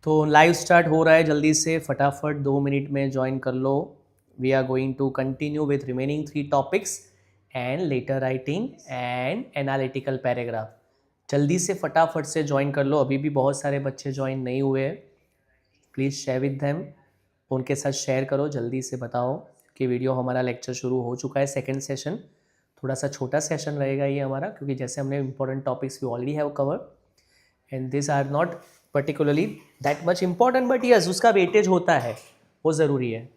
तो live start हो रहा है, जल्दी से फटाफट 2 मिनट में ज्वाइन कर लो। We are going to continue with remaining 3 topics and letter writing and analytical paragraph. जल्दी से फटाफट से ज्वाइन कर लो, अभी भी बहुत सारे बच्चे ज्वाइन नहीं हुए हैं। प्लीज़ शेयर विद देम, उनके साथ शेयर करो, जल्दी से बताओ कि वीडियो हमारा लेक्चर शुरू हो चुका है। सेकंड सेशन थोड़ा सा छोटा सेशन रहेगा ये हमारा, क्योंकि जैसे हमने important topics we already have cover and this are not particularly that much important, but yes उसका वेटेज होता है, वो ज़रूरी है।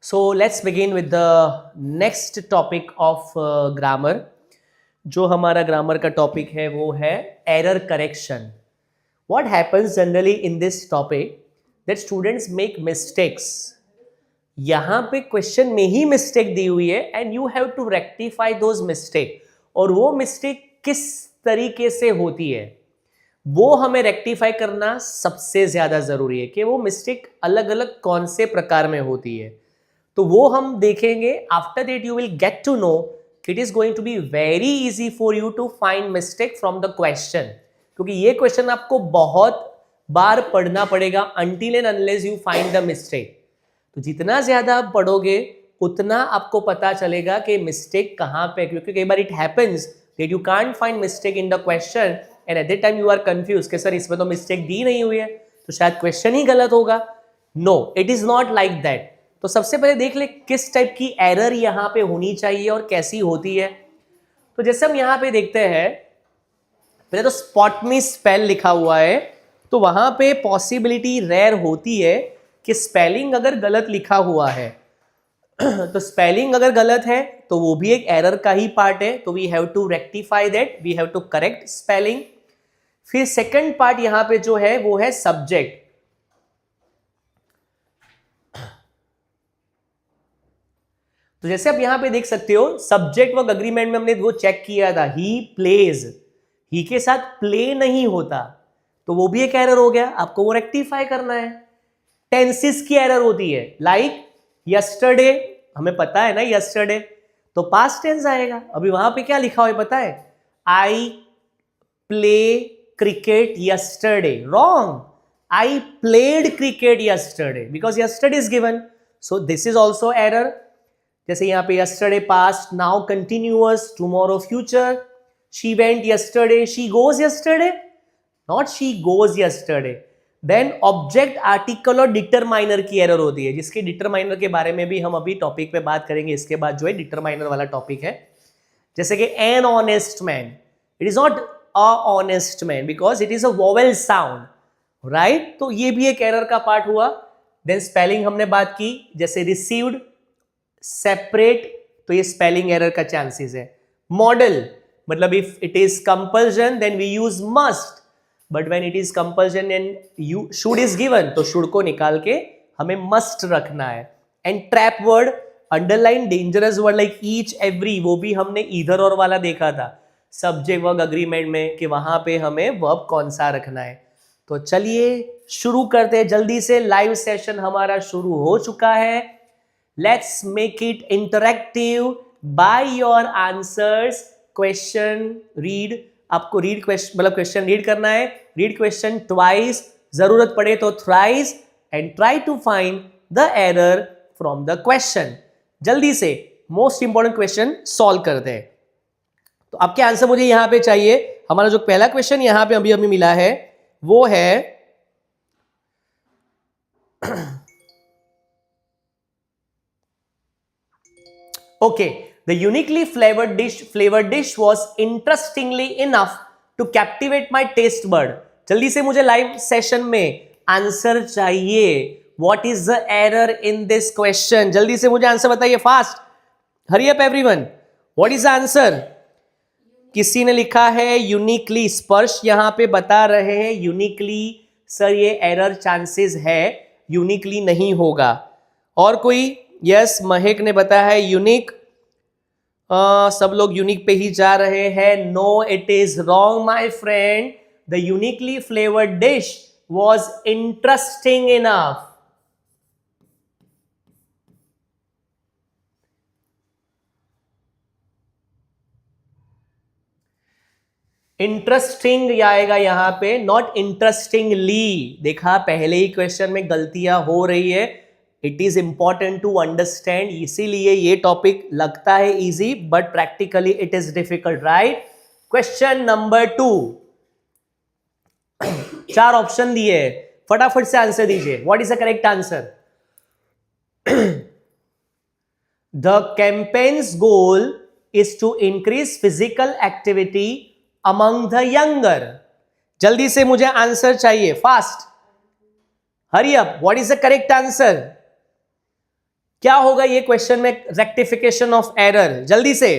So let's begin with the next topic of grammar. जो हमारा ग्रामर का टॉपिक है वो है error correction. What happens generally in this topic that students make mistakes. यहाँ पे क्वेश्चन में ही मिस्टेक दी हुई है and you have to rectify those mistake. और वो मिस्टेक किस तरीके से होती है वो हमें रेक्टिफाई करना सबसे ज्यादा जरूरी है, कि वो मिस्टेक अलग अलग कौन से प्रकार में होती है। तो वो हम देखेंगे। After that you will get to know it is going to be very easy for you to find mistake from the question, क्योंकि ये क्वेश्चन आपको बहुत बार पढ़ना पड़ेगा until and unless you find the mistake। तो जितना ज्यादा आप पढ़ोगे उतना आपको पता चलेगा कि मिस्टेक कहाँ पे, क्योंकि कई बार it happens that you can't find mistake in the question and at that time you are confuse कि सर इसमें तो मिस्टेक दी नहीं हुई है तो शायद क्वेश्चन ही गलत होगा। No, it is not like that. तो सबसे पहले देख ले किस टाइप की एरर यहाँ पे होनी चाहिए और कैसी होती है। तो जैसे हम यहाँ पे देखते हैं, पहले तो स्पॉट मी स्पेल लिखा हुआ है, तो वहां पे पॉसिबिलिटी रेयर होती है कि स्पेलिंग अगर गलत लिखा हुआ है तो स्पेलिंग अगर गलत है तो वो भी एक एरर का ही पार्ट है, तो we have to rectify that, we have to correct spelling. फिर सेकंड पार्ट यहां पे जो है वो है सब्जेक्ट। तो जैसे आप यहां पे देख सकते हो सब्जेक्ट वर्ब अग्रीमेंट में हमने वो चेक किया था, ही प्लेज, ही के साथ प्ले नहीं होता, तो वो भी एक एरर हो गया, आपको वो रेक्टिफाई करना है। टेंसेस की एरर होती है, लाइक यस्टरडे, हमें पता है ना यस्टरडे तो पास्ट टेंस आएगा। अभी वहां पे क्या लिखा हुआ है पता है, I play cricket yesterday, wrong, I played cricket yesterday because yesterday is given, so this is also error. जैसे यहाँ पे yesterday past, now continuous, tomorrow future, she went yesterday, she goes yesterday, not she goes yesterday. Then object, article और determiner की error होती है, जिसके determiner के बारे में भी हम अभी टॉपिक पे बात करेंगे, इसके बाद जो है डिटरमाइनर वाला टॉपिक है। जैसे कि an honest man, it is not a honest man because it is a vowel sound, right? तो ये भी एक एरर का पार्ट हुआ। देन स्पेलिंग हमने बात की, जैसे रिसीव्ड, सेपरेट, तो ये स्पेलिंग एरर का चांसेस है। मॉडल मतलब if it is compulsion then we use must, but when it is compulsion and you should is given, तो शुड को निकाल के हमें मस्ट रखना है। And trap word, underline dangerous word like each every, वो भी हमने इधर और वाला देखा था सब्जेक्ट वर्ब अग्रीमेंट में कि वहां पे हमें वर्ब कौन सा रखना है। तो चलिए शुरू करते हैं जल्दी से, लाइव सेशन हमारा शुरू हो चुका है। Let's make it interactive by your answers. Question read, आपको रीड क्वेश्चन मतलब क्वेश्चन रीड करना है, रीड क्वेश्चन ट्वाइस, जरूरत पड़े तो thrice, and try to find the error from the question. जल्दी से मोस्ट इंपॉर्टेंट क्वेश्चन सॉल्व करते हैं। तो आपके आंसर मुझे यहां पे चाहिए। हमारा जो पहला क्वेश्चन यहां पे अभी अभी मिला है वो है okay, the uniquely flavoured dish was interestingly enough to captivate my taste bud. जल्दी से मुझे लाइव सेशन में आंसर चाहिए। What is the error in this question? जल्दी से मुझे आंसर बताइए, fast, hurry up everyone. What is the answer? किसी ने लिखा है यूनिकली, स्पर्श यहां पे बता रहे हैं यूनिकली। सर ये एरर चांसेस है, यूनिकली नहीं होगा। और कोई? यस, महक ने बताया है यूनिक। सब लोग यूनिक पे ही जा रहे हैं। No, it is wrong my friend. The uniquely flavoured dish was interesting enough. Interesting आएगा यहां पे, नॉट इंटरेस्टिंगली। देखा, पहले ही क्वेश्चन में गलतियां हो रही है। It is important to understand, इसीलिए ये टॉपिक लगता है easy but practically it is difficult, right? Question number 2, 4 option दिए, फटाफट से आंसर दीजिए। What is the correct answer? The campaign's goal is to increase physical activity among the younger. जल्दी से मुझे आंसर चाहिए, fast, hurry up. What is the correct answer? क्या होगा ये क्वेश्चन में? रेक्टिफिकेशन ऑफ एरर, जल्दी से।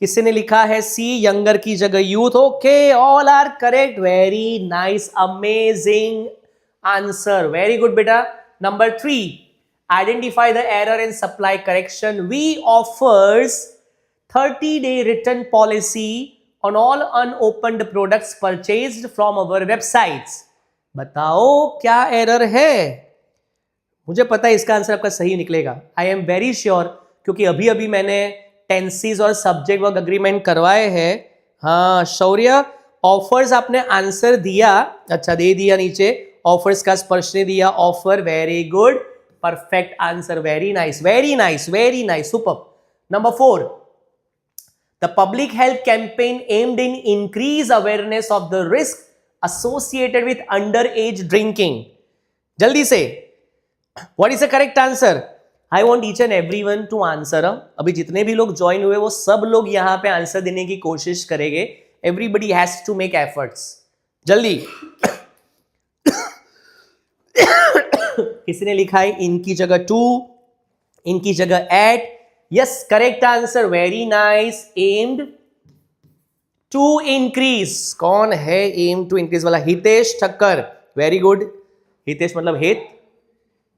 किसी ने लिखा है सी, यंगर की जगह youth. Okay, all are correct, very nice, amazing answer, very good बेटा। Number 3, identify the error in supply correction. We offers 30-day return policy on all unopened products purchased from our websites। बताओ क्या error है? मुझे पता है इसका answer आपका सही निकलेगा, आई एम वेरी श्योर, क्योंकि अभी अभी मैंने टेंसेस और सब्जेक्ट वर्क अग्रीमेंट करवाए हैं। हाँ शौर्य, ऑफर्स आपने आंसर दिया, अच्छा दे दिया नीचे, ऑफर्स का स्पर्श ने दिया, offer, very good, perfect answer, very nice, very nice, very nice, super. Number 4, the public health campaign aimed in increase awareness of the risk associated with underage drinking। जल्दी से, what is the correct answer? I want each and everyone to answer। अभी जितने भी लोग join हुए वो सब लोग यहां पे आंसर देने की कोशिश करेंगे। Everybody has to make efforts। जल्दी। किसी ने लिखा है इनकी जगह 2, इनकी जगह 8। Yes, correct answer, very nice, aimed to increase। कौन है aim to increase वाला? Hitesh Thakkar, very good। हितेश मतलब हित,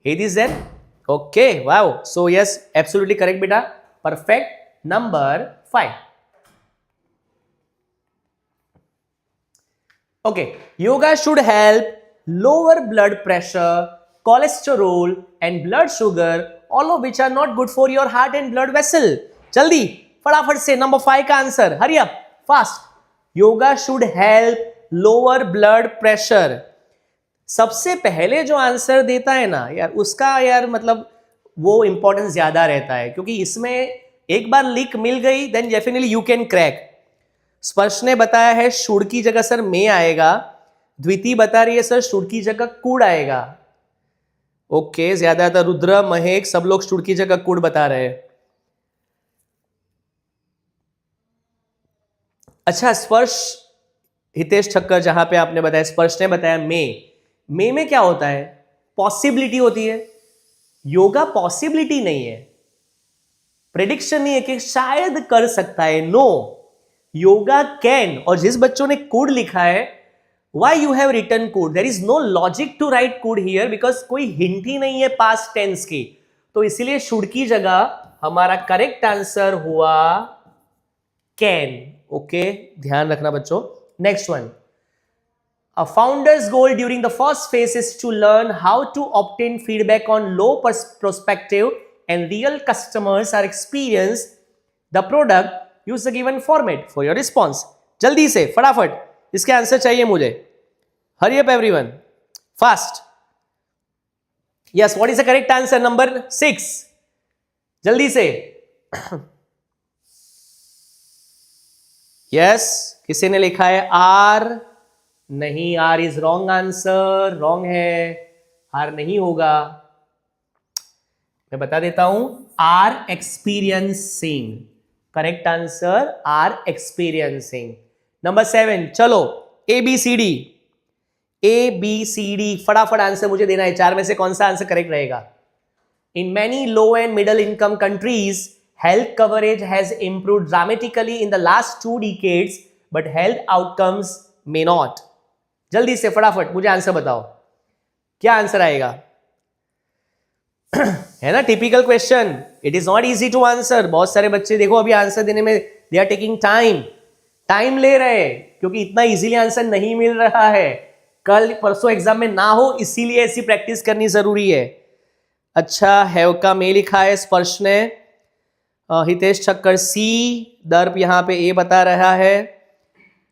हित is there? Okay, wow, so yes, absolutely correct बेटा, perfect। Number 5, okay, yoga should help lower blood pressure, cholesterol and blood sugar, all of which are not good for your heart and blood vessel। जल्दी फटाफट से number 5 का answer, hurry up, fast. Yoga should help lower blood pressure. सबसे पहले जो answer देता है ना यार, उसका यार मतलब वो इंपॉर्टेंस ज्यादा रहता है, क्योंकि इसमें एक बार लिंक मिल गई then definitely you can crack. Sparsh ने बताया है शुड की जगह सर में आएगा, द्वितीय बता रही है सर शुड की जगह कुड़ आएगा। ओके, ज्यादातर रुद्र, महेक, सब लोग शुड की जगह कुड़ बता रहे हैं। अच्छा, स्पर्श, हितेश ठक्कर जहां पे आपने बताया, स्पर्श ने बताया मे में क्या होता है? पॉसिबिलिटी होती है। योगा पॉसिबिलिटी नहीं है, प्रेडिक्शन नहीं है कि शायद कर सकता है। No, yoga can. और जिस बच्चों ने कोड लिखा है, why you have written code, there is no logic to write code here, because कोई हिंट ही नहीं है पास्ट टेंस की, तो इसलिए शुड की जगह हमारा करेक्ट आंसर हुआ कैन। ओके, ध्यान रखना बच्चों। Next one, a founder's goal during the first phase is to learn how to obtain feedback on low prospective and real customers are experience the product. Use the given format for your response. जल्दी से फटाफट इसके answer चाहिए मुझे। Hurry up everyone, fast. Yes, what is the correct answer? Number 6. जल्दी से। Yes, किसी ने लिखा है R? नहीं, are is wrong answer, wrong है, आर नहीं होगा। मैं बता देता हूं, are experiencing, correct answer are experiencing. Number 7, चलो ABCD, ABCD फटाफट आंसर मुझे देना है, 4 में से कौन सा आंसर करेक्ट रहेगा? In many low and middle income countries health coverage has improved dramatically in the last 2 decades, but health outcomes may not. जल्दी से फटाफट मुझे आंसर बताओ, क्या आंसर आएगा? है ना, typical question, it is not easy to answer. बहुत सारे बच्चे देखो अभी आंसर देने में दे आर टेकिंग टाइम ले रहे हैं, क्योंकि इतना इजीली आंसर नहीं मिल रहा है, कल परसों एग्जाम में ना हो, इसीलिए ऐसी प्रैक्टिस करनी जरूरी है। अच्छा, हैव का मे लिखा है स्पर्श ने, हितेश ठक्कर सी, दर्प यहां पे ए बता रहा है,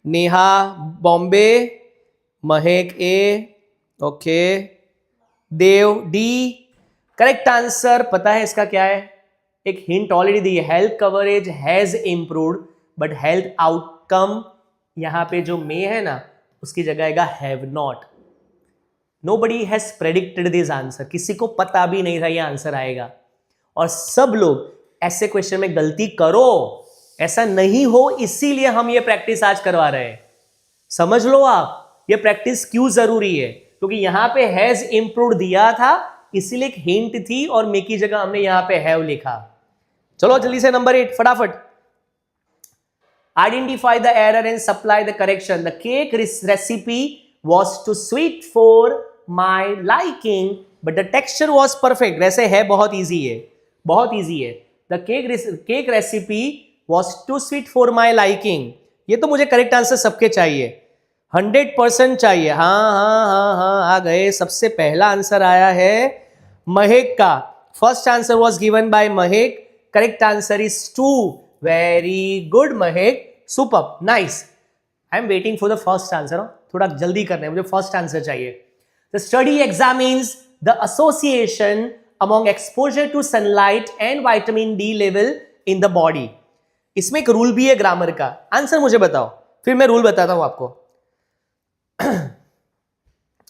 नेहा बॉम्बे, महक ए, ओके, देव डी। करेक्ट आंसर पता है इसका क्या है? एक हिंट ऑलरेडी दी है, health coverage has improved, but health outcome यहां पे जो मे है ना, उसकी जगह आएगा have not. Nobody has predicted this answer, किसी को पता भी नहीं था ये आंसर आएगा, और सब लोग ऐसे क्वेश्चन में गलती करो, ऐसा नहीं हो, इसीलिए हम ये प्रैक्टिस आज करवा रहे हैं। समझ लो आप ये प्रैक्टिस क्यों जरूरी है, क्योंकि यहां पे हैज इंप्रूव्ड दिया था, इसीलिए एक हिंट थी, और मे की जगह हमने यहां पे हैव लिखा। चलो जल्दी से नंबर 8 फटाफट। Identify the error and supply the correction. The cake recipe was too sweet for my liking, but the texture was perfect. वैसे है बहुत ईजी है, बहुत ईजी है। The cake recipe was too sweet for my liking, ये तो मुझे correct answer सबके चाहिए, 100% चाहिए। हाँ, आ गए। सबसे पहला आंसर आया है महक का, first answer was given by Mahak, correct answer is 2। Very good Mahak, super, nice. I am waiting for the first answer, थोड़ा जल्दी करना है, मुझे फर्स्ट आंसर चाहिए। The study examines the association among exposure to sunlight and vitamin D level in the body. इसमें एक rule भी है ग्रामर का, आंसर मुझे बताओ, फिर मैं रूल बताता हूं आपको।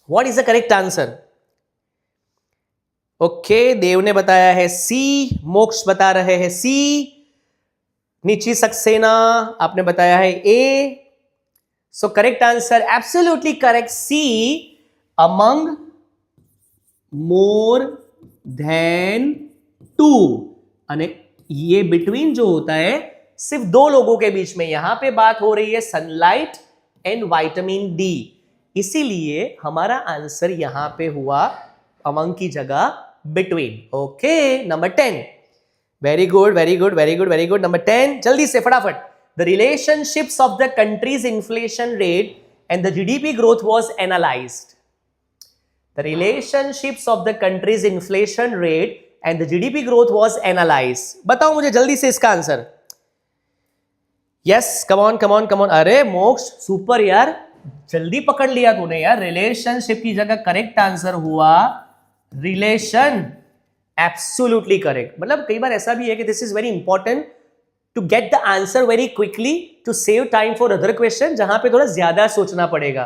What is the correct answer? Okay, Dev ने बताया है सी, मोक्ष बता रहे हैं सी, निची सक्सेना आपने बताया है A. So correct answer absolutely correct C, among more than 2। ये बिटवीन जो होता है सिर्फ 2 लोगों के बीच में, यहां पे बात हो रही है सनलाइट एंड विटामिन डी, इसीलिए हमारा आंसर यहां पे हुआ अमंग की जगह between. Okay, number 10, very good very good very good very good. Number 10 जल्दी से फटाफट। The relationships of the countries inflation rate and the GDP growth was analysed. The relationships of the countries inflation rate and the GDP growth was analysed. बताओ मुझे जल्दी से इसका answer. Yes, come on come on come on. अरे मोक्ष super यार, जल्दी पकड़ लिया तूने यार। रिलेशनशिप की जगह करेक्ट आंसर हुआ रिलेशन, एब्सोल्युटली करेक्ट। मतलब कई बार ऐसा भी है कि this is very important to get the answer very quickly, to save time for other question, जहां पे थोड़ा ज्यादा सोचना पड़ेगा।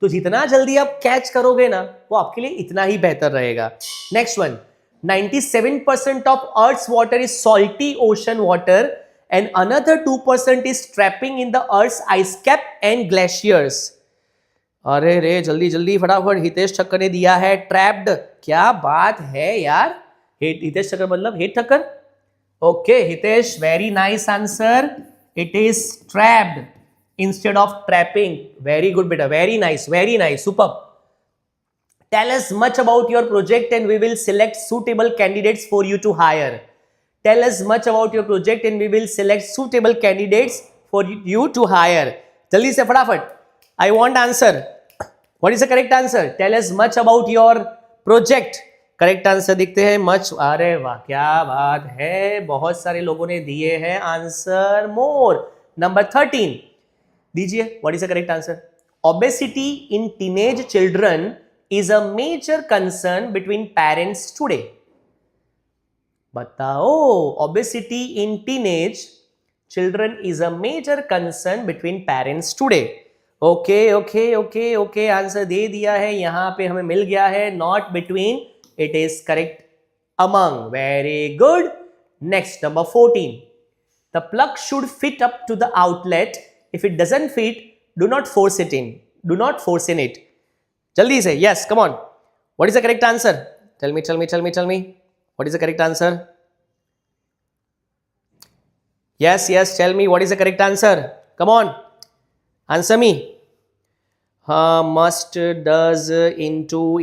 तो जितना जल्दी आप कैच करोगे ना, वो आपके लिए इतना ही बेहतर रहेगा। Next one, 97% of earth's water is salty ocean water and another 2% is trapping in the Earth's ice cap and glaciers. अरे रे जल्दी जल्दी फटाफट, हितेश ठक्कर ने दिया है ट्रैप्ड. क्या बात है यार, हितेश ठक्कर मतलब Het Thakkar. Okay Hitesh, very nice answer. It is trapped instead of trapping. Very good बेटा, very nice, super. Tell us much about your project and we will select suitable candidates for you to hire. Tell us much about your project and we will select suitable candidates for you to hire. जल्दी से फटाफट. I want answer. What is the correct answer? Tell us much about your project. Correct answer दिखते हैं much. अरे वाह क्या बात है, बहुत सारे लोगों ने दिए हैं आंसर. मोर. नंबर 13 दीजिए. What is the correct answer? Obesity in teenage children is a major concern between parents today. बताओ, obesity in teenage children is a major concern between parents today. Okay answer दे दिया है, यहां पे हमें मिल गया है not between, it is correct among. Very good. Next, number 14. The plug should fit up to the outlet. If it doesn't fit, do not force it in. Do not force in it. जल्दी से. Yes, come on. What is the correct answer? Tell me. What is the correct answer? Yes, tell me what is the correct answer. Come on. Answer me. Must, does, into.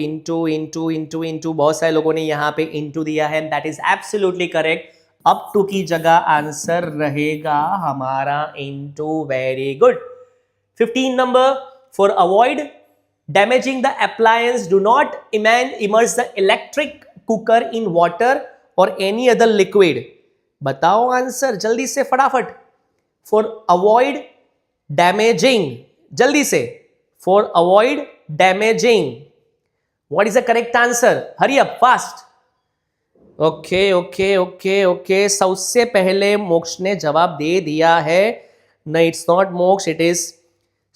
बहुत सारे लोगों ने यहाँ पे into दिया है. That is absolutely correct. up to की जगह आंसर रहेगा हमारा into. Very good. 15 number. For avoid damaging the appliance, do not immerse the electric cooker in water or any other liquid. बताओ आंसर जल्दी से फटाफट. For avoid damaging, जल्दी से. For avoid damaging, what is the correct answer? Hurry up, fast. Okay. सबसे पहले मोक्ष ने जवाब दे दिया है. नहीं, it's not मोक्ष, it is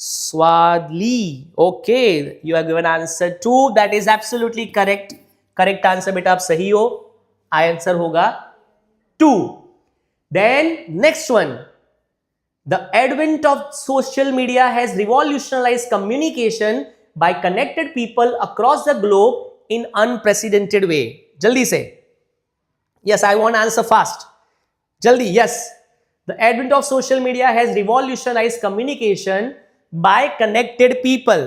Swadli. Okay, you have given answer 2. That is absolutely correct. Correct answer बेटा आप सही हो. आंसर होगा 2. Then next one. The advent of social media has revolutionized communication by connected people across the globe in unprecedented way. जल्दी से. Yes, I want answer fast. जल्दी. Yes. The advent of social media has revolutionized communication by connected people.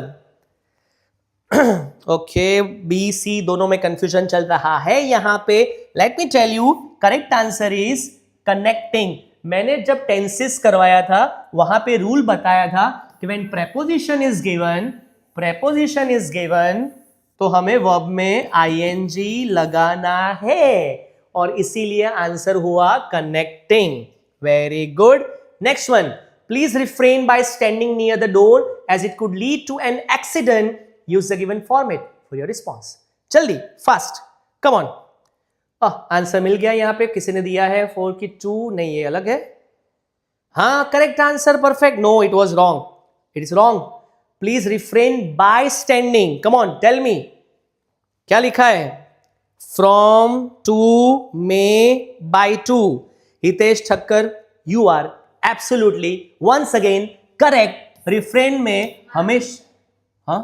Okay, B C दोनों में confusion चल रहा है यहां पे. Let me tell you, correct answer is connecting. मैंने जब टेंसेस करवाया था वहां पे रूल बताया था कि व्हेन प्रेपोजिशन इज गिवन तो हमें वर्ब में आईएनजी लगाना है और इसीलिए आंसर हुआ connecting. Very good. Next one. Please refrain by standing near the door as it could lead to an accident. Use the given format for your response. जल्दी, fast. Come on. Answer मिल गया यहाँ पे. किसी ने दिया है 4 की 2. नहीं, ये अलग है. हाँ, correct answer, perfect. No, it was wrong. It is wrong. Please refrain by standing. Come on, tell me. क्या लिखा है? From, to, may, by, to. Hitesh Thakkar, you are absolutely once again correct. refrain में हमेशा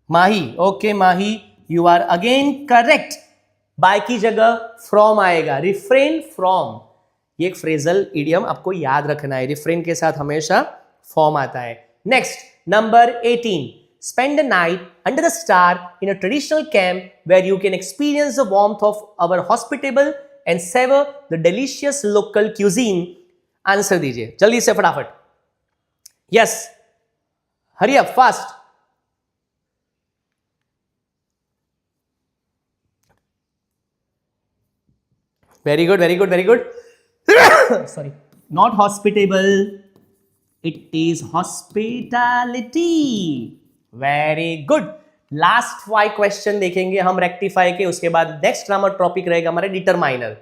Mahi. Okay Mahi, you are again correct. by की जगह from आएगा. refrain from, ये एक फ्रेजल इडियम आपको याद रखना है. refrain के साथ हमेशा from आता है. next, number 18. spend the night under the star in a traditional camp where you can experience the warmth of our hospitable and savor the delicious local cuisine. Answer दीजिए जल्दी से फटाफट. Yes, hurry up, fast. Very good. Sorry, not hospitable, it is hospitality. Very good. Last 5 question देखेंगे हम rectify के, उसके बाद next grammar topic रहेगा हमारे determiner.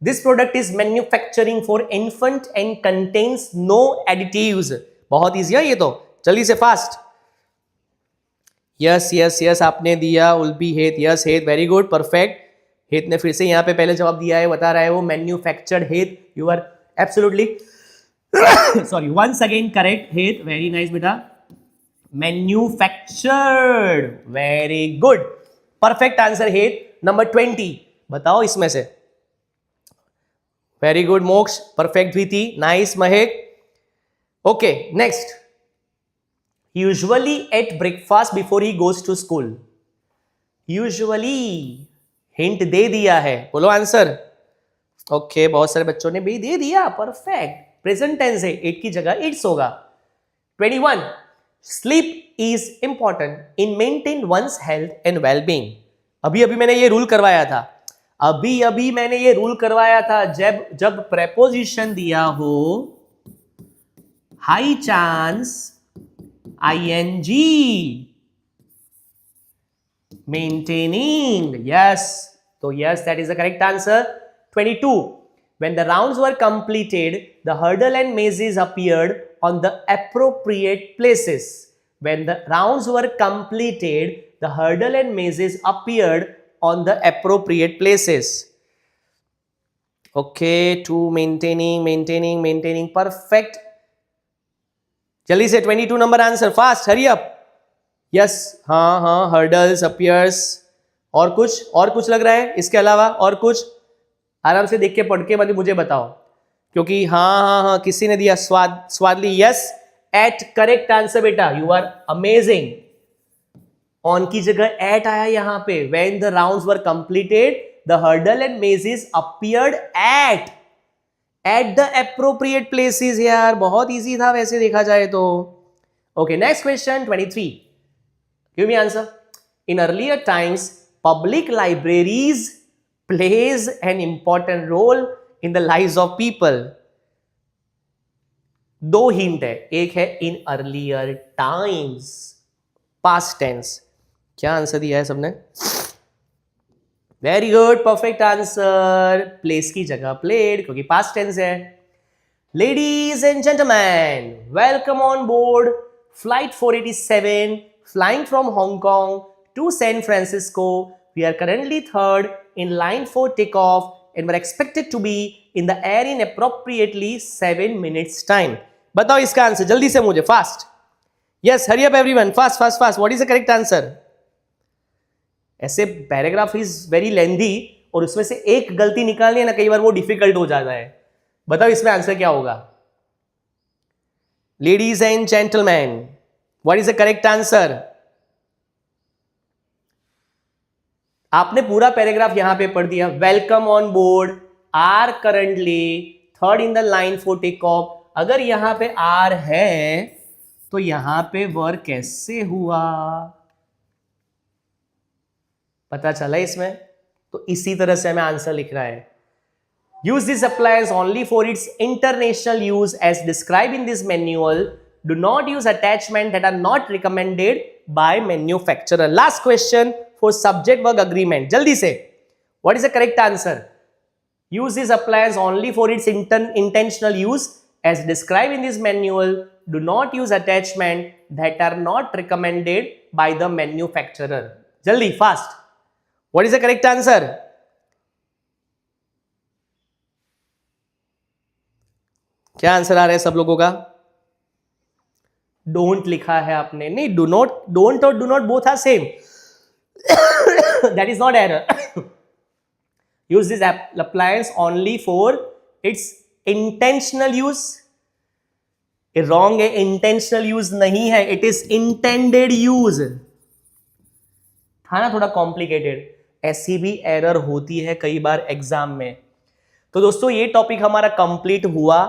This product is manufacturing for infant and contains no additives. बहुत easy है ये तो. जल्दी से फास्ट. यस आपने दिया. उल्बी हेत. यस हेत. Very good, perfect. हेत ने फिर से यहाँ पे पहले जवाब दिया है, बता रहा है वो manufactured Het. You are absolutely sorry, once again correct. Het, very nice बेटा. Manufactured, very good, perfect answer Het. Number 20 बताओ इसमें से. Very good Moksh, perfect. Dhriti, nice. Mahak, okay. Next, usually at breakfast before he goes to school. Usually hint दे दिया है, बोलो answer. Okay, बहुत सारे बच्चों ने भी दे दिया, परफेक्ट. प्रेजेंट टेंस है, इट की जगह इट्स होगा. 21, sleep is important in maintain one's health and wellbeing. अभी अभी मैंने ये रूल करवाया था, जब प्रेपोजिशन दिया हो high chance ing, maintaining. Yes, so yes, that is the correct answer. 22, when the rounds were completed, the hurdle and mazes appeared on the appropriate places. When the rounds were completed, the hurdle and mazes appeared on the appropriate places. Okay, to maintaining, perfect. जल्दी से 22 number answer, fast, hurry up. Yes, हाँ, hurdles, appears. और कुछ लग रहा है इसके अलावा? और कुछ आराम से देख के पढ़ के मुझे बताओ, क्योंकि हाँ, किसी ने दिया स्वादली. यस, एट करेक्ट आंसर बेटा. You are amazing. ऑन की जगह एट आया यहाँ पे. When the rounds were completed, the hurdle and mazes appeared at the appropriate places. यार बहुत इजी था वैसे देखा जाए तो. Okay, next question 23. Give me answer. In earlier times public libraries plays an important role in the lives of people. दो hint है, एक है in earlier times, past tense. क्या आंसर दिया है सबने? Very good, perfect answer. Place की जगह प्लेड, क्योंकि पास्ट टेंस है. Ladies and gentleman, welcome on board flight 487 flying from Hong Kong to San Francisco. We are currently third in line for takeoff and were expected to be in the air in appropriately 7 minutes time. बताओ इसका answer जल्दी से मुझे, fast. Yes, Hari up everyone, fast. What is the correct answer? ऐसे paragraph is very lengthy और उसमें से एक गलती निकालनी है ना, कई बार वो डिफिकल्ट हो जाता है. बताओ इसमें आंसर क्या होगा? Ladies and gentleman, what is the correct answer? आपने पूरा पैराग्राफ यहां पे पढ़ दिया. Welcome on board, are currently third in the line for take off. अगर यहां पे आर है तो यहां पे वर कैसे हुआ? पता चला इसमें? तो इसी तरह से हमें आंसर लिख रहा है. Use this appliance only for its international use as describe in this manual. Do not use attachment that are not recommended by manufacturer. Last question for subject verb agreement. जल्दी से, what is the correct answer? Use this appliance only for its intentional use as described in this manual. Do not use attachment that are not recommended by the manufacturer. जल्दी, fast. What is the correct answer? क्या answer आ रहा है सब लोगों का? Don't लिखा है आपने. नहीं, do not, don't और do not both are same. That is not error. Use this appliance only for its intentional use. Wrong है, intentional use नहीं है, it is intended use. था ना थोड़ा कॉम्प्लिकेटेड. ऐसी भी एरर होती है कई बार एग्जाम में. तो दोस्तों ये टॉपिक हमारा कंप्लीट हुआ.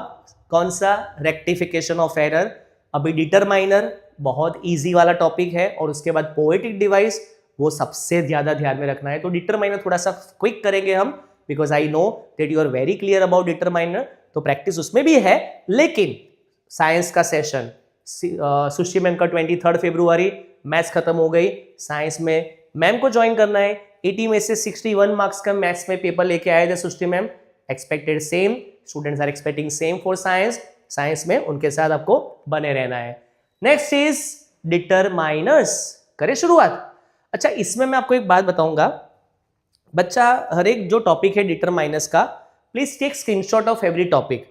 कौन सा? Rectification of error. अभी डिटरमाइनर बहुत इजी वाला टॉपिक है और उसके बाद पोएटिक डिवाइस, वो सबसे ज्यादा ध्यान में रखना है. तो डिटरमाइनर थोड़ा सा क्विक करेंगे हम, because I know that you are very clear about determiner. तो प्रैक्टिस उसमें भी है. लेकिन साइंस का सेशन, सुश्री मैम का 23 फरवरी मैथ्स खत्म हो गई. साइंस में मैम को ज्वाइन करना है. 80 में से 61 मार्क्स का मैथ्स में पेपर लेके आए थे Sushri ma'am. Expected same, students are expecting same for science में उनके साथ आपको बने रहना है. Next is determiners. करें शुरुआत. अच्छा, इसमें मैं आपको एक बात बताऊंगा. बच्चा हर एक जो टॉपिक है डिटरमाइनर्स का, please take screenshot of every topic,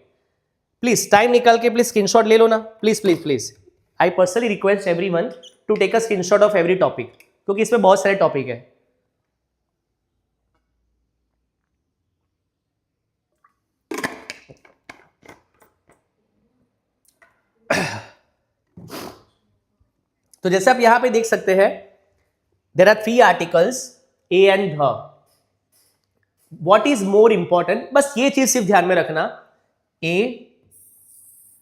please time निकाल के प्लीज स्क्रीनशॉट ले लो ना, please please please. I personally request everyone to take a screenshot of every topic, क्योंकि इसमें बहुत सारे टॉपिक है। तो जैसे आप यहां पे देख सकते हैं, there are 3 articles a an the. What is more important, बस ये चीज सिर्फ ध्यान में रखना, a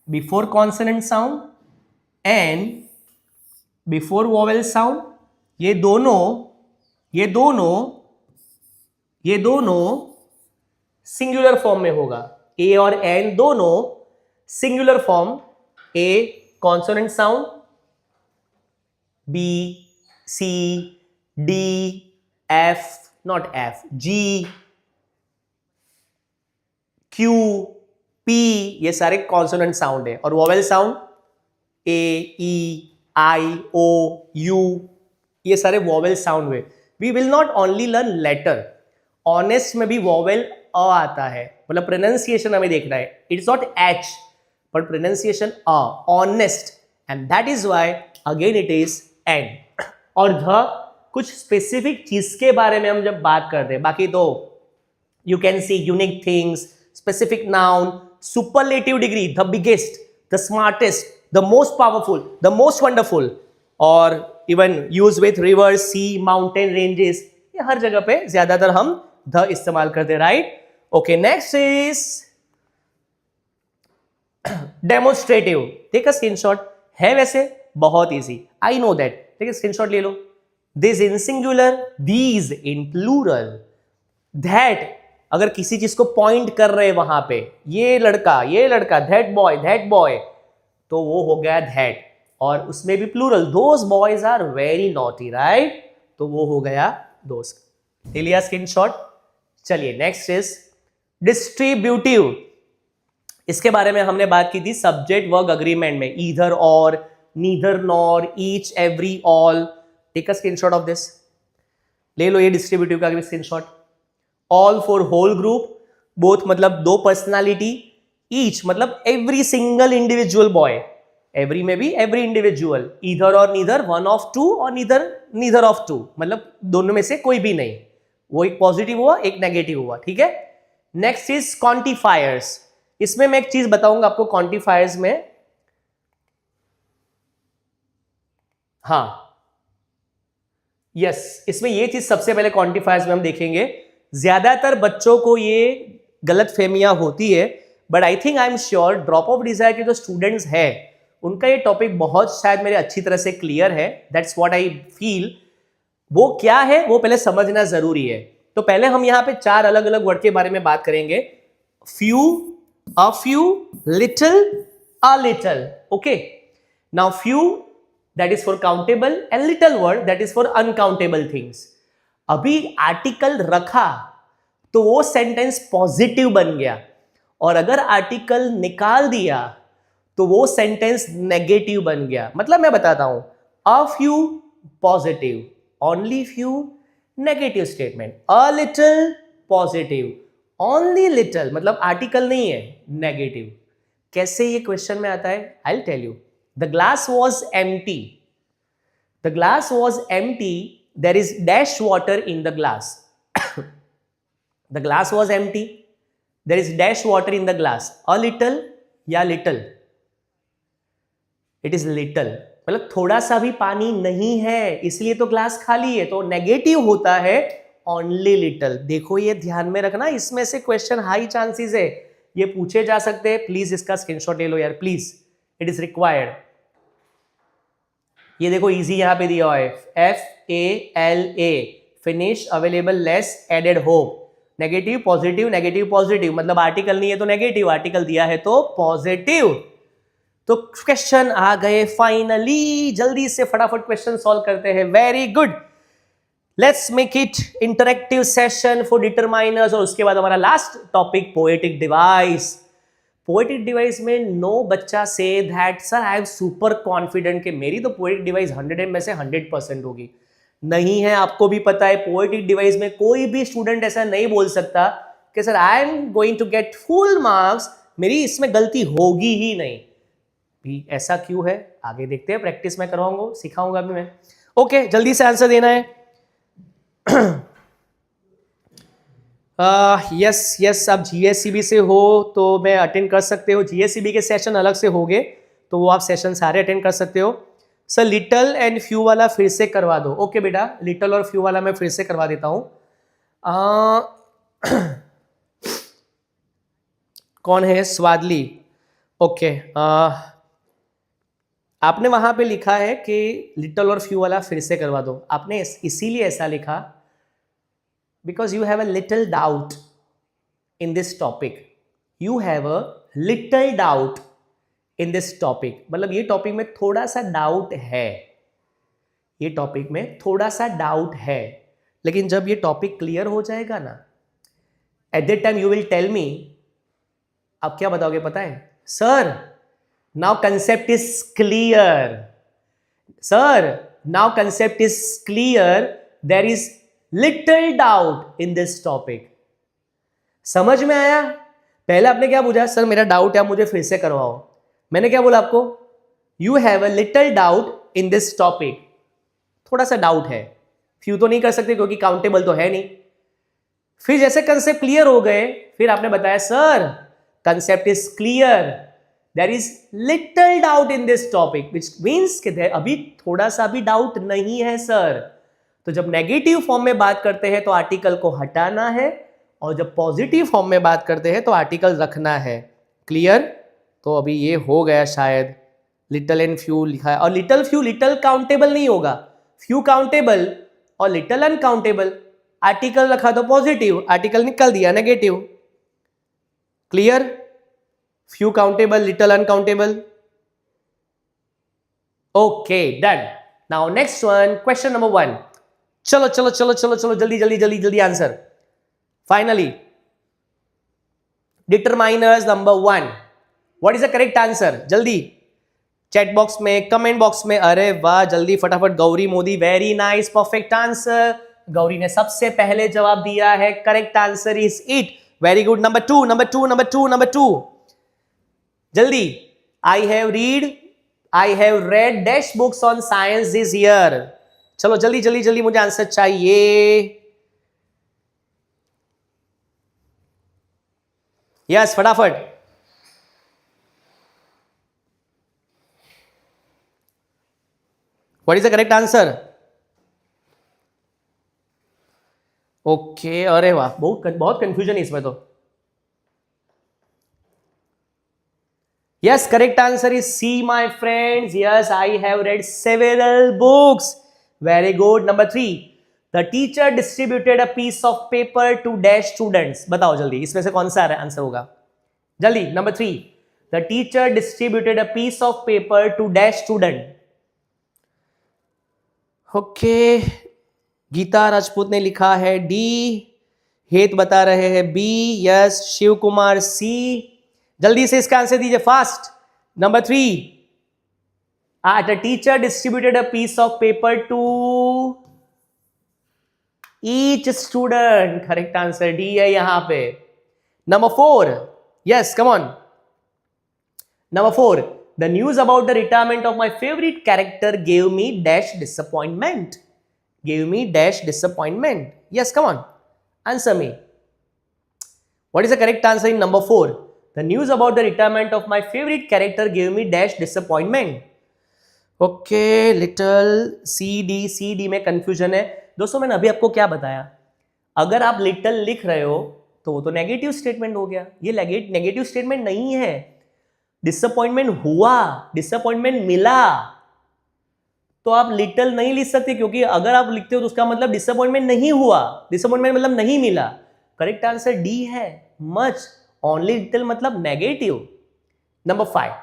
before consonant sound an before vowel sound, ये दोनों सिंगुलर फॉर्म में होगा। ए और एन दोनों singular form, A consonant sound, B C D F, not F, G Q P, ये सारे कॉन्सोनेंट साउंड है। और vowel sound A E I O U, ये सारे वोवेल साउंड हुए। We will not only learn letter, honest में भी vowel अ आता है, मतलब प्रोनाउंसिएशन हमें देखना है। It's not H but pronunciation a, honest, and that is why again it is an. और ध कुछ स्पेसिफिक चीज के बारे में हम जब बात करते हैं, बाकी तो you can see unique things, specific noun, superlative degree, the biggest, the smartest, the most powerful, the most wonderful, और even use with rivers, sea, mountain ranges, ये हर जगह पे ज्यादातर हम द इस्तेमाल करते हैं, right? Okay, next is demonstrative. Take a screenshot, है वैसे बहुत easy, I know that, take a screenshot ले लो। This in singular, these in plural, that अगर किसी चीज को पॉइंट कर रहे हैं वहां पे, ये लड़का, दैट बॉय, तो वो हो गया दैट, और उसमें भी plural, those boys are very naughty, right? तो वो हो गया दोज। ले लिया स्क्रीनशॉट। चलिए नेक्स्ट इज डिस्ट्रीब्यूटिव। इसके बारे में हमने बात की थी सब्जेक्ट वर्ब अग्रीमेंट में, ईदर और, neither nor, each, every, all. Take a screenshot of this, ले लो ये डिस्ट्रीब्यूटिव का भी screenshot. All for whole group, both मतलब दो पर्सनालिटी, ईच मतलब every single individual boy, every में भी एवरी इंडिविजुअल, ईदर और नीदर, वन ऑफ टू और नीदर ऑफ टू, मतलब दोनों में से कोई भी नहीं। वो एक पॉजिटिव हुआ, एक नेगेटिव हुआ, ठीक है। Next is quantifiers. इसमें मैं एक चीज बताऊंगा आपको क्वांटिफायर्स में, हाँ यस, इसमें ये चीज सबसे पहले क्वांटिफायर्स में हम देखेंगे। ज्यादातर बच्चों को ये गलत फहमियां होती है, but I think I am sure drop of desire के जो स्टूडेंट्स हैं उनका ये टॉपिक बहुत शायद मेरे अच्छी तरह से क्लियर है। That's what I feel. वो क्या है वो पहले समझना जरूरी है। तो पहले हम यहाँ पे 4 अलग अलग वर्ड के बारे में बात करेंगे। Few, a few, little, a little. Okay, now few that is for countable and little word that is for uncountable things। अभी आर्टिकल रखा तो वो सेंटेंस पॉजिटिव बन गया, और अगर आर्टिकल निकाल दिया तो वो सेंटेंस नेगेटिव बन गया। मतलब मैं बताता हूं, a few positive, only few negative statement, a little positive, only little मतलब आर्टिकल नहीं है, नेगेटिव। कैसे ये क्वेश्चन में आता है, I will tell you. The glass was empty. The glass was empty. There is dash water in the glass. The glass was empty. There is dash water in the glass. A little या little? It is little. मतलब थोड़ा सा भी पानी नहीं है, इसलिए तो ग्लास खाली है। तो नेगेटिव होता है only little। देखो ये ध्यान में रखना, इसमें से क्वेश्चन हाई चांसेस है ये पूछे जा सकते हैं। प्लीज इसका स्क्रीनशॉट ले लो यार, प्लीज, इट इज रिक्वायर्ड। ये देखो इजी यहां पे दिया हुआ है, FALA, finish, available, less, added, hope. Negative positive, negative positive, मतलब आर्टिकल नहीं है तो नेगेटिव, आर्टिकल दिया है तो पॉजिटिव। तो क्वेश्चन आ गए फाइनली, जल्दी से फटाफट क्वेश्चन सॉल्व करते हैं। Very good, let's make it interactive session for determiners. और उसके बाद हमारा last topic poetic device. Poetic device में नो बच्चा say that sir I am super confident कि मेरी तो पोएटिक डिवाइस 100 में से 100% होगी। नहीं है, आपको भी पता है। पोएटिक डिवाइस में कोई भी स्टूडेंट ऐसा नहीं बोल सकता कि sir I am going to get full marks, मेरी इसमें गलती होगी ही नहीं। भी ऐसा क्यों है, आगे देखते हैं, प्रैक्टिस में करवाऊंगा, सिखाऊंगा भी मैं। ओके, जल्दी से आंसर देना है। यस यस, आप जीएससीबी से हो तो मैं अटेंड कर सकते हो। जीएससीबी के सेशन अलग से होंगे तो वो आप सेशन सारे अटेंड कर सकते हो। सर लिटल एंड फ्यू वाला फिर से करवा दो। ओके बेटा, लिटल और फ्यू वाला मैं फिर से करवा देता हूं। कौन है, स्वादली? ओके, आपने वहां पे लिखा है कि लिटल और फ्यू वाला फिर से करवा दो। आपने इसीलिए ऐसा लिखा because you have a little doubt in this topic. You have a little doubt in this topic. मतलब ये टॉपिक में थोड़ा सा डाउट है, ये टॉपिक में थोड़ा सा डाउट है, लेकिन जब ये टॉपिक क्लियर हो जाएगा ना, at that time you will tell me. आप क्या बताओगे पता है? Sir now concept is clear, sir now concept is clear, there is little doubt in this topic. समझ में आया? पहले आपने क्या पूछा? सर मेरा डाउट है, मुझे फिर से करवाओ। मैंने क्या बोला आपको? You have a little doubt in this topic, थोड़ा सा डाउट है। फ्यू तो नहीं कर सकते क्योंकि काउंटेबल तो है नहीं। फिर जैसे कंसेप्ट क्लियर हो गए, फिर आपने बताया sir concept is clear, there is little doubt in this topic, which means कि अभी थोड़ा सा भी डाउट नहीं है सर। तो जब नेगेटिव फॉर्म में बात करते हैं तो आर्टिकल को हटाना है, और जब पॉजिटिव फॉर्म में बात करते हैं तो आर्टिकल रखना है। क्लियर? तो अभी ये हो गया शायद। लिटल एंड फ्यू लिखा है, और लिटल फ्यू, लिटल काउंटेबल नहीं होगा, फ्यू काउंटेबल और लिटल अनकाउंटेबल। आर्टिकल रखा तो पॉजिटिव, आर्टिकल निकल दिया negative. Clear? Few countable, little uncountable. Okay done. Now next one, question number 1। चलो चलो चलो चलो चलो, जल्दी जल्दी जल्दी जल्दी answer. Finally determiners number 1, what is the correct answer? जल्दी चैट बॉक्स में, कमेंट बॉक्स में। अरे वाह, जल्दी फटाफट। Gauri Modi, very nice, perfect answer. Gauri ने सबसे पहले जवाब दिया है, correct answer is it. Very good. Number 2, number 2, number 2, number 2, जल्दी। आई have read dash books on science this year. चलो जल्दी जल्दी जल्दी, मुझे आंसर चाहिए। यस, फटाफट। What is the correct answer? Okay, अरे वाह, बहुत कंफ्यूजन है इसमें तो। Yes, correct answer is C my friends. Yes, I have read several books. Very good. Number 3, the teacher distributed a piece of paper to dash students. बताओ जल्दी, इसमें से कौन सा आंसर होगा? जल्दी। Number 3, the teacher distributed a piece of paper to dash student. Okay, Geeta Rajput ने लिखा है डी, हेत बता रहे हैं B, yes, Shiv Kumar C. जल्दी से इसका आंसर दीजिए, fast. Number 3, the teacher distributed a piece of paper to each student. Correct answer D है यहां पे। Number 4, yes, come on. Number 4, the news about the retirement of my favorite character gave me dash disappointment. Gave me dash disappointment. Yes, come on. Answer me. What is the correct answer in number 4? The news about the retirement of my favorite character gave me dash disappointment. Okay, little CD में confusion है। दोस्तों मैंने अभी आपको क्या बताया? अगर आप little लिख रहे हो तो वो तो नेगेटिव स्टेटमेंट हो गया। ये नेगेटिव स्टेटमेंट नहीं है। डिसअपॉइंटमेंट हुआ, डिसअपॉइंटमेंट मिला, तो आप लिटिल नहीं लिख सकते, क्योंकि अगर आप लिखते हो तो उसका मतलब डिसअपॉइंटमेंट नहीं हुआ, डिसअपॉइंटमेंट मतलब नहीं मिला। करेक्ट आंसर डी है, मच। ओनली लिटिल मतलब negative. Number 5,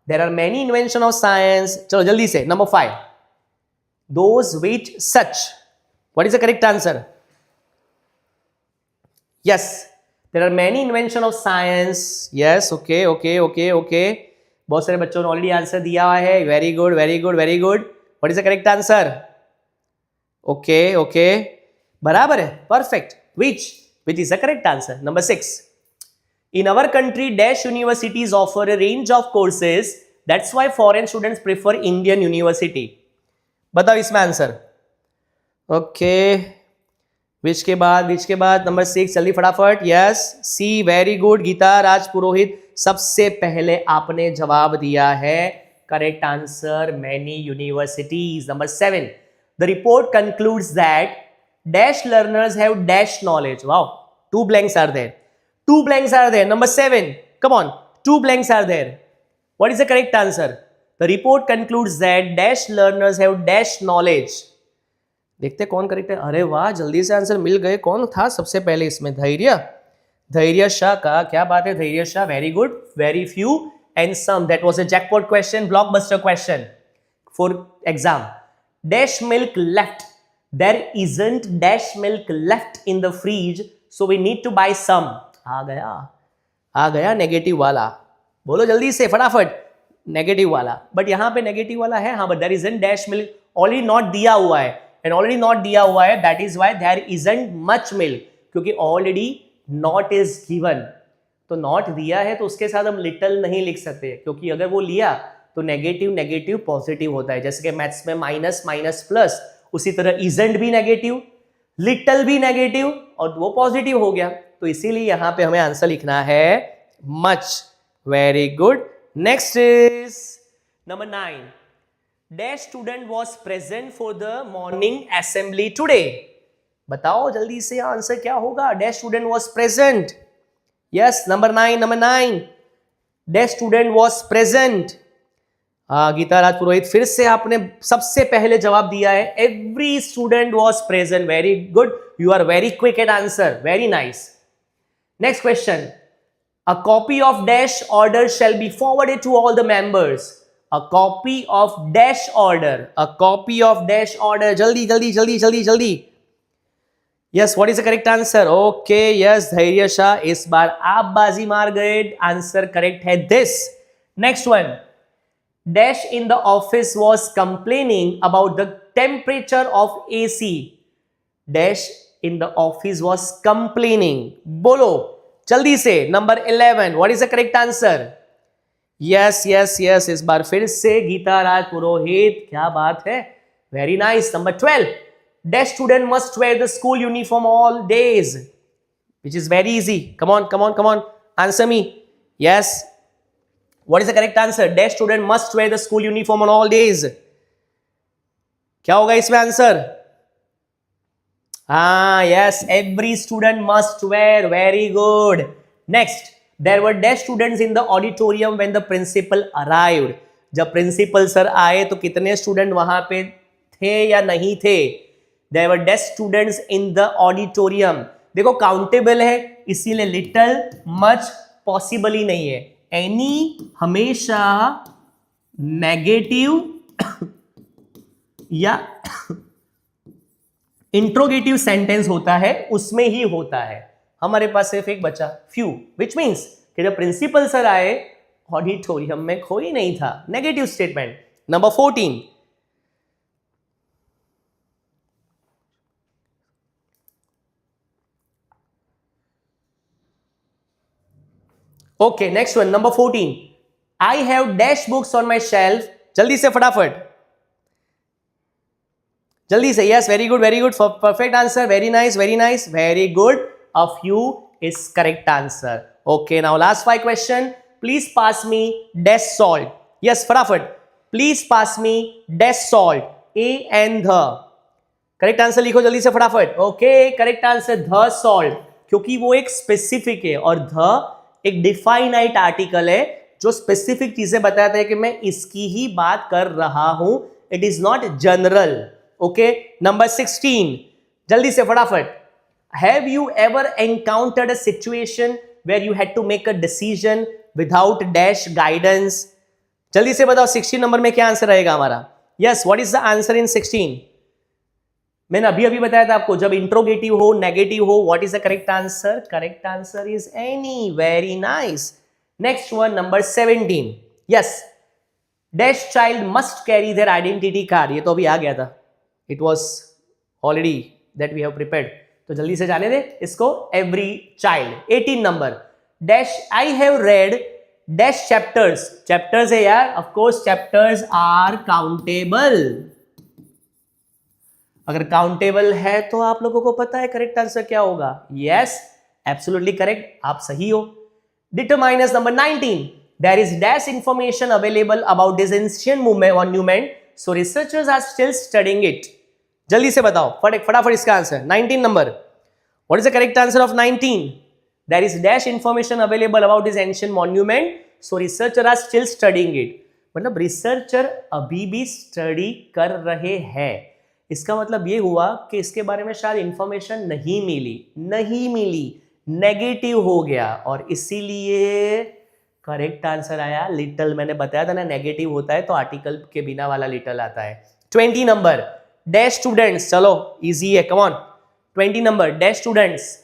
there are many invention of science. चलो जल्दी से, number 5, those which such. What is the correct answer? Yes, there are many invention of science. Yes, okay. बहुत सारे बच्चों ने already answer दिया हुआ है। Very good very good very good. What is the correct answer? Okay okay, बराबर है, perfect. Which is the correct answer. Number 6. In our country, dash universities offer a range of courses. That's why foreign students prefer Indian university. बताओ इसमें answer. Okay, विच के बाद number 6, जल्दी फटाफट. Yes, सी, very good. Gita Raj पुरोहित, सबसे पहले आपने जवाब दिया है. Correct answer, many universities. Number 7. The report concludes that dash learners have dash knowledge. Wow, 2 blanks are there. 2 blanks are there. Number 7. Come on. 2 blanks are there. What is the correct answer? The report concludes that dash learners have dash knowledge. देखते कौन correct है. अरे वाह, जल्दी से answer मिल गए. कौन था सबसे पहले इसमें? धैर्य शाह का. क्या बात है Dhairya Shah, very good. Very few and some. That was a jackpot question, blockbuster question for exam. Dash milk left. There isn't dash milk left in the fridge, so we need to buy some. आ गया negative वाला. बोलो जल्दी से फटाफट, negative वाला. But यहां पे negative वाला है. हाँ, but there isn't dash milk, already not दिया हुआ है. एंड ऑलरेडी नॉट दिया हुआ है, that is why there isn't much milk, क्योंकि ऑलरेडी नॉट इज गिवन. तो नॉट दिया है तो उसके साथ हम लिटल नहीं लिख सकते, क्योंकि अगर वो लिया तो नेगेटिव नेगेटिव पॉजिटिव होता है. जैसे कि मैथ्स में माइनस माइनस प्लस, उसी तरह इजंट भी नेगेटिव, लिटल भी नेगेटिव, और वो पॉजिटिव हो गया. तो इसीलिए यहां पे हमें आंसर लिखना है much. Very good. Next is number 9. Dash student was present for the morning assembly today. बताओ जल्दी से आंसर क्या होगा. Dash student was present. Yes, number 9. Dash student was present. Geeta Raj Purohit, फिर से आपने सबसे पहले जवाब दिया है. Every student was present. Very good, you are very quick at answer. Very nice. Next question. A copy of dash order shall be forwarded to all the members. A copy of dash order. A copy of dash order. जल्दी जल्दी जल्दी जल्दी जल्दी. Yes, what is the correct answer? Okay, yes Dhairya Shah, इस बार आप बाजी मार गए. आंसर करेक्ट है this. Next one. Dash in the office was complaining about the temperature of AC. Dash in the office was complaining. बोलो जल्दी से. Number 11. What is the correct answer? Yes, yes, yes. इस बार फिर से गीता राज पुरोहित, क्या बात है. Very nice. Number 12. Dash student must wear the school uniform all days. Which is very easy. Come on, come on, come on. Answer me. Yes. What is the correct answer? Dash student must wear the school uniform on all days. क्या होगा इसमें answer? Yes, every student must wear. Very good. Next, there were dash students in the auditorium when the principal arrived. जब principal sir आए तो कितने student वहां पे थे या नहीं थे? There were dash students in the auditorium. देखो काउंटेबल है, इसीलिए लिटल मच पॉसिबल ही नहीं है. एनी हमेशा नेगेटिव या इंट्रोगेटिव सेंटेंस होता है, उसमें ही होता है. हमारे पास सिर्फ एक बचा फ्यू, विच मीन्स कि जब प्रिंसिपल सर आए ऑडिटोरियम में कोई नहीं था. Negative statement. Number 14. Okay, next one. Number 14. I have dash books on my shelf. जल्दी से फटाफट, जल्दी से. Yes, very good, very good. Perfect answer. Very nice, very nice, very good. A few is correct answer. Okay, now last 5 question. Please pass me dash salt. Yes, फटाफट. Please pass me dash salt. A and the. Correct answer लिखो जल्दी से फटाफट. Okay, correct answer the salt, क्योंकि वो एक specific है और द एक डिफाइनाइट आर्टिकल है जो स्पेसिफिक चीजें बताता है कि मैं इसकी ही बात कर रहा हूं. It is not general. Okay, number 16. जल्दी से फटाफट. Have you ever encountered a situation where you had to make a decision without dash guidance. जल्दी से बताओ 16 नंबर में क्या आंसर रहेगा हमारा. Yes, what is the answer in 16? मैंने अभी अभी बताया था आपको, जब इंट्रोगेटिव हो, नेगेटिव हो, what is the correct answer? Correct answer is any. Very nice. Next one, number 17. Yes, dash child must carry their identity card. ये तो अभी आ गया था. It was already that we have prepared. तो जल्दी से जाने दे इसको. Every child 18 number. Dash I have read dash chapters. Chapters है यार, of course chapters are countable. अगर काउंटेबल है तो आप लोगों को पता है करेक्ट आंसर क्या होगा. यस, एब्सोल्युटली करेक्ट, आप सही हो. Determiners number 19. There is dash information available about this ancient monument, so researchers are still studying it. जल्दी से बताओ फटाफट इसका आंसर. 19 नंबर. What is the correct answer of 19? There is dash information available about this ancient monument, so researcher are still studying it. मतलब researcher अभी भी स्टडी कर रहे हैं. इसका मतलब ये हुआ कि इसके बारे में शायद इंफॉर्मेशन नहीं मिली, नेगेटिव हो गया, और इसीलिए करेक्ट आंसर आया लिटल. मैंने बताया था ना, नेगेटिव होता है तो आर्टिकल के बिना वाला लिटल आता है. 20 नंबर. Dash students. चलो इजी है, come on. 20 number. Dash students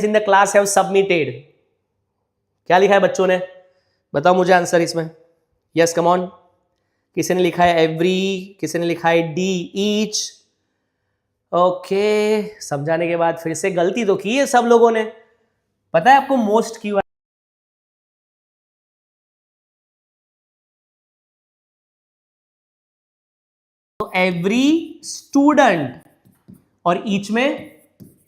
in the class have submitted. क्या लिखा है बच्चों ने, बताओ मुझे आंसर इसमें. Yes come on. किसी ने लिखा है एवरी, किसी ने लिखा है डी, ईच. ओके, समझाने के बाद फिर से गलती तो की है सब लोगों ने. पता है आपको मोस्ट क्यों? तो एवरी स्टूडेंट और ईच में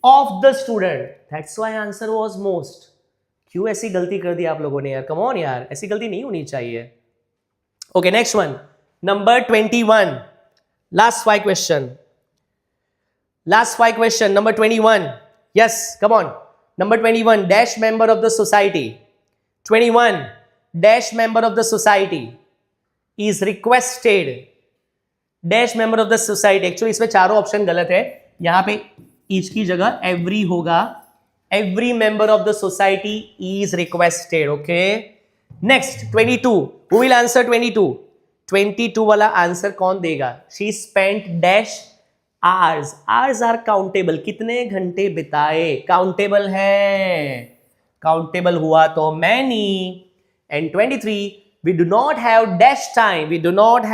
of the student, that's why answer was most. क्यों ऐसी गलती कर दी आप लोगों ने यार, कम ऑन यार, ऐसी गलती नहीं होनी चाहिए. Okay, next one. Number 21. Last five question. Number 21. Yes come on. Number 21. Dash member of the society. 21. Dash member of the society is requested. Dash member of the society. Actually इसमें चारों option गलत है. यहां पे each की जगह every होगा. Every member of the society is requested. Okay, next 22. Who will answer 22? 22 वाला आंसर कौन देगा? She spent dash hours. Hours are countable. कितने घंटे बिताए, काउंटेबल है. काउंटेबल हुआ तो many. And 23. we do not have dash time. we do not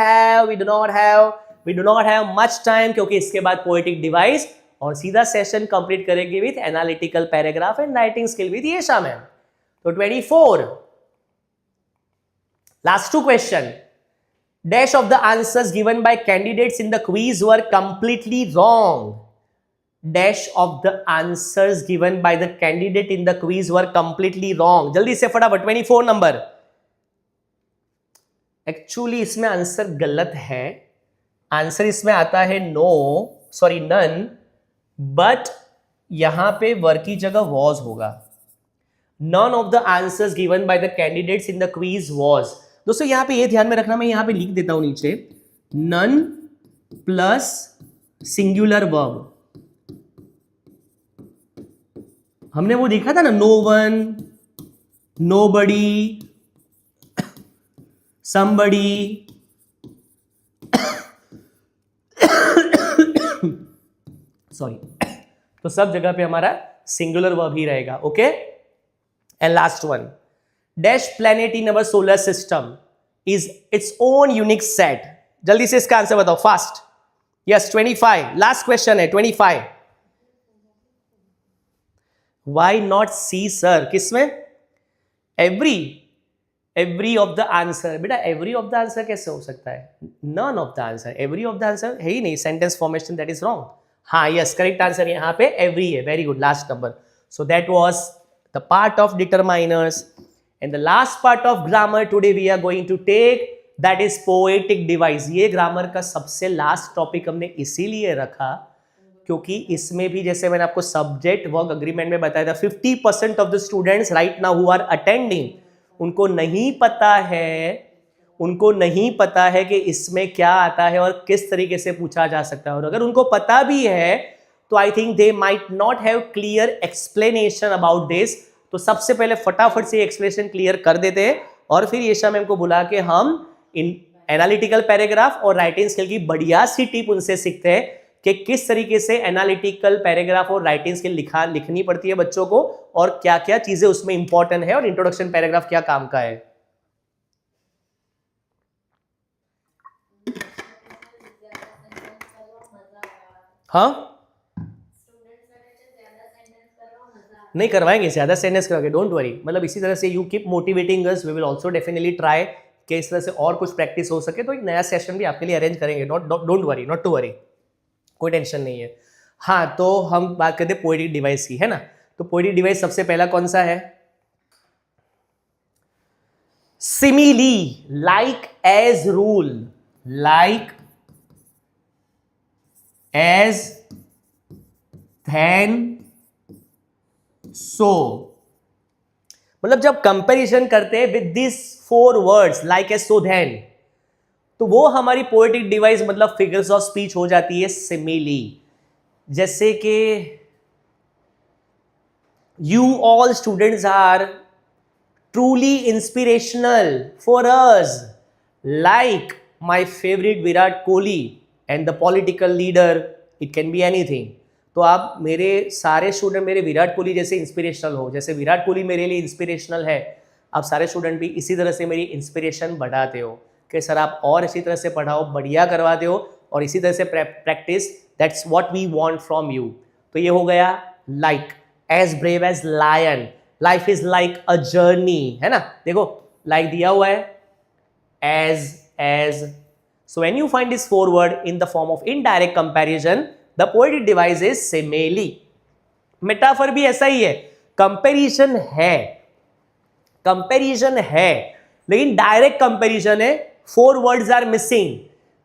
have much time, क्योंकि इसके बाद पोएटिक डिवाइस और सीधा सेशन कंप्लीट करेंगे with analytical paragraph and writing skill with Yesha ma'am. तो 24. Last two question. Dash of the answers given by candidates in the quiz were completely wrong. Dash of the answers given by the candidate in the quiz were completely wrong. जल्दी से फटाफट. 24 number. Actually इसमें answer गलत है. Answer इसमें आता है none, but यहां पे वर की जगह was होगा. None of the answers given by the candidates in the quiz was. दोस्तों यहां पे ये ध्यान में रखना, मैं यहां पे लिख देता हूं नीचे, नन प्लस सिंगुलर वर्ब. हमने वो देखा था ना, no one, nobody, somebody. Sorry. तो सब जगह पे हमारा सिंगुलर वर्ब ही रहेगा. Okay, and last one. Dash planet in our solar system is its own unique set. जल्दी से इसका आंसर बताओ फास्ट. यस 25. लास्ट क्वेश्चन है 25. Why not C sir? किसमें? Every of the answer. बेटा एवरी ऑफ द आंसर कैसे हो सकता है? None of the answer. Every of the answer है ही नहीं. Sentence formation that is wrong. हाँ यस, करेक्ट आंसर यहां पे एवरी है. Very good, last number. So that was the part of determiners. And the last part of grammar today we are going to take, that is poetic device. ये grammar का सबसे last topic हमने इसीलिए रखा क्योंकि इसमें भी जैसे मैंने आपको सब्जेक्ट वर्क अग्रीमेंट में बताया था, 50% of the students right now who are attending, उनको नहीं पता है कि इसमें क्या आता है और किस तरीके से पूछा जा सकता है. और अगर उनको पता भी है तो I think they might not have clear explanation about this. तो सबसे पहले फटाफट से एक्सप्लेनेशन क्लियर कर देते हैं और फिर येशा मैम को बुला के हम इन एनालिटिकल पैराग्राफ और राइटिंग स्किल की बढ़िया सी टिप उनसे सीखते हैं कि किस तरीके से एनालिटिकल पैराग्राफ और राइटिंग स्किल लिखनी पड़ती है बच्चों को और क्या क्या चीजें उसमें इंपॉर्टेंट है और इंट्रोडक्शन पैराग्राफ क्या काम का है. हाँ नहीं करवाएंगे, ज़्यादा सेंटेंस करवाएंगे, डोंट वरी। मतलब इसी तरह से you keep motivating us, we will also definitely try कि इस तरह से और कुछ प्रैक्टिस हो सके, तो एक नया सेशन भी आपके लिए अरेंज करेंगे। Don't worry, not to worry, कोई टेंशन नहीं है। हाँ, तो हम बात करते हैं पोएटिक डिवाइस की, है ना। तो पोएटिक डिवाइस सबसे पहला कौन सा है? Simile, like as rule, like as than so. मतलब जब कंपैरिजन करते हैं with this 4 words like as so than, तो वो हमारी पोएटिक डिवाइस मतलब फिगर्स ऑफ स्पीच हो जाती है सिमिली। जैसे कि you all students are truly inspirational for us, like my favourite Virat Kohli and the political leader, it can be anything. तो आप मेरे सारे स्टूडेंट मेरे विराट कोहली जैसे इंस्पिरेशनल हो, जैसे विराट कोहली मेरे लिए इंस्पिरेशनल है, आप सारे स्टूडेंट भी इसी तरह से मेरी इंस्पिरेशन बढ़ाते हो कि सर आप और इसी तरह से पढ़ाओ, बढ़िया करवाते हो और इसी तरह से practice, that's what we want from you. तो ये हो गया like as brave as lion, life is like a journey, है ना। देखो लाइक दिया हुआ है as. So when you find this 4 word in the form of indirect comparison, the poetic device is simile. Metaphor भी ऐसा ही है, कंपैरिजन है लेकिन डायरेक्ट कंपैरिजन है। 4 words are missing,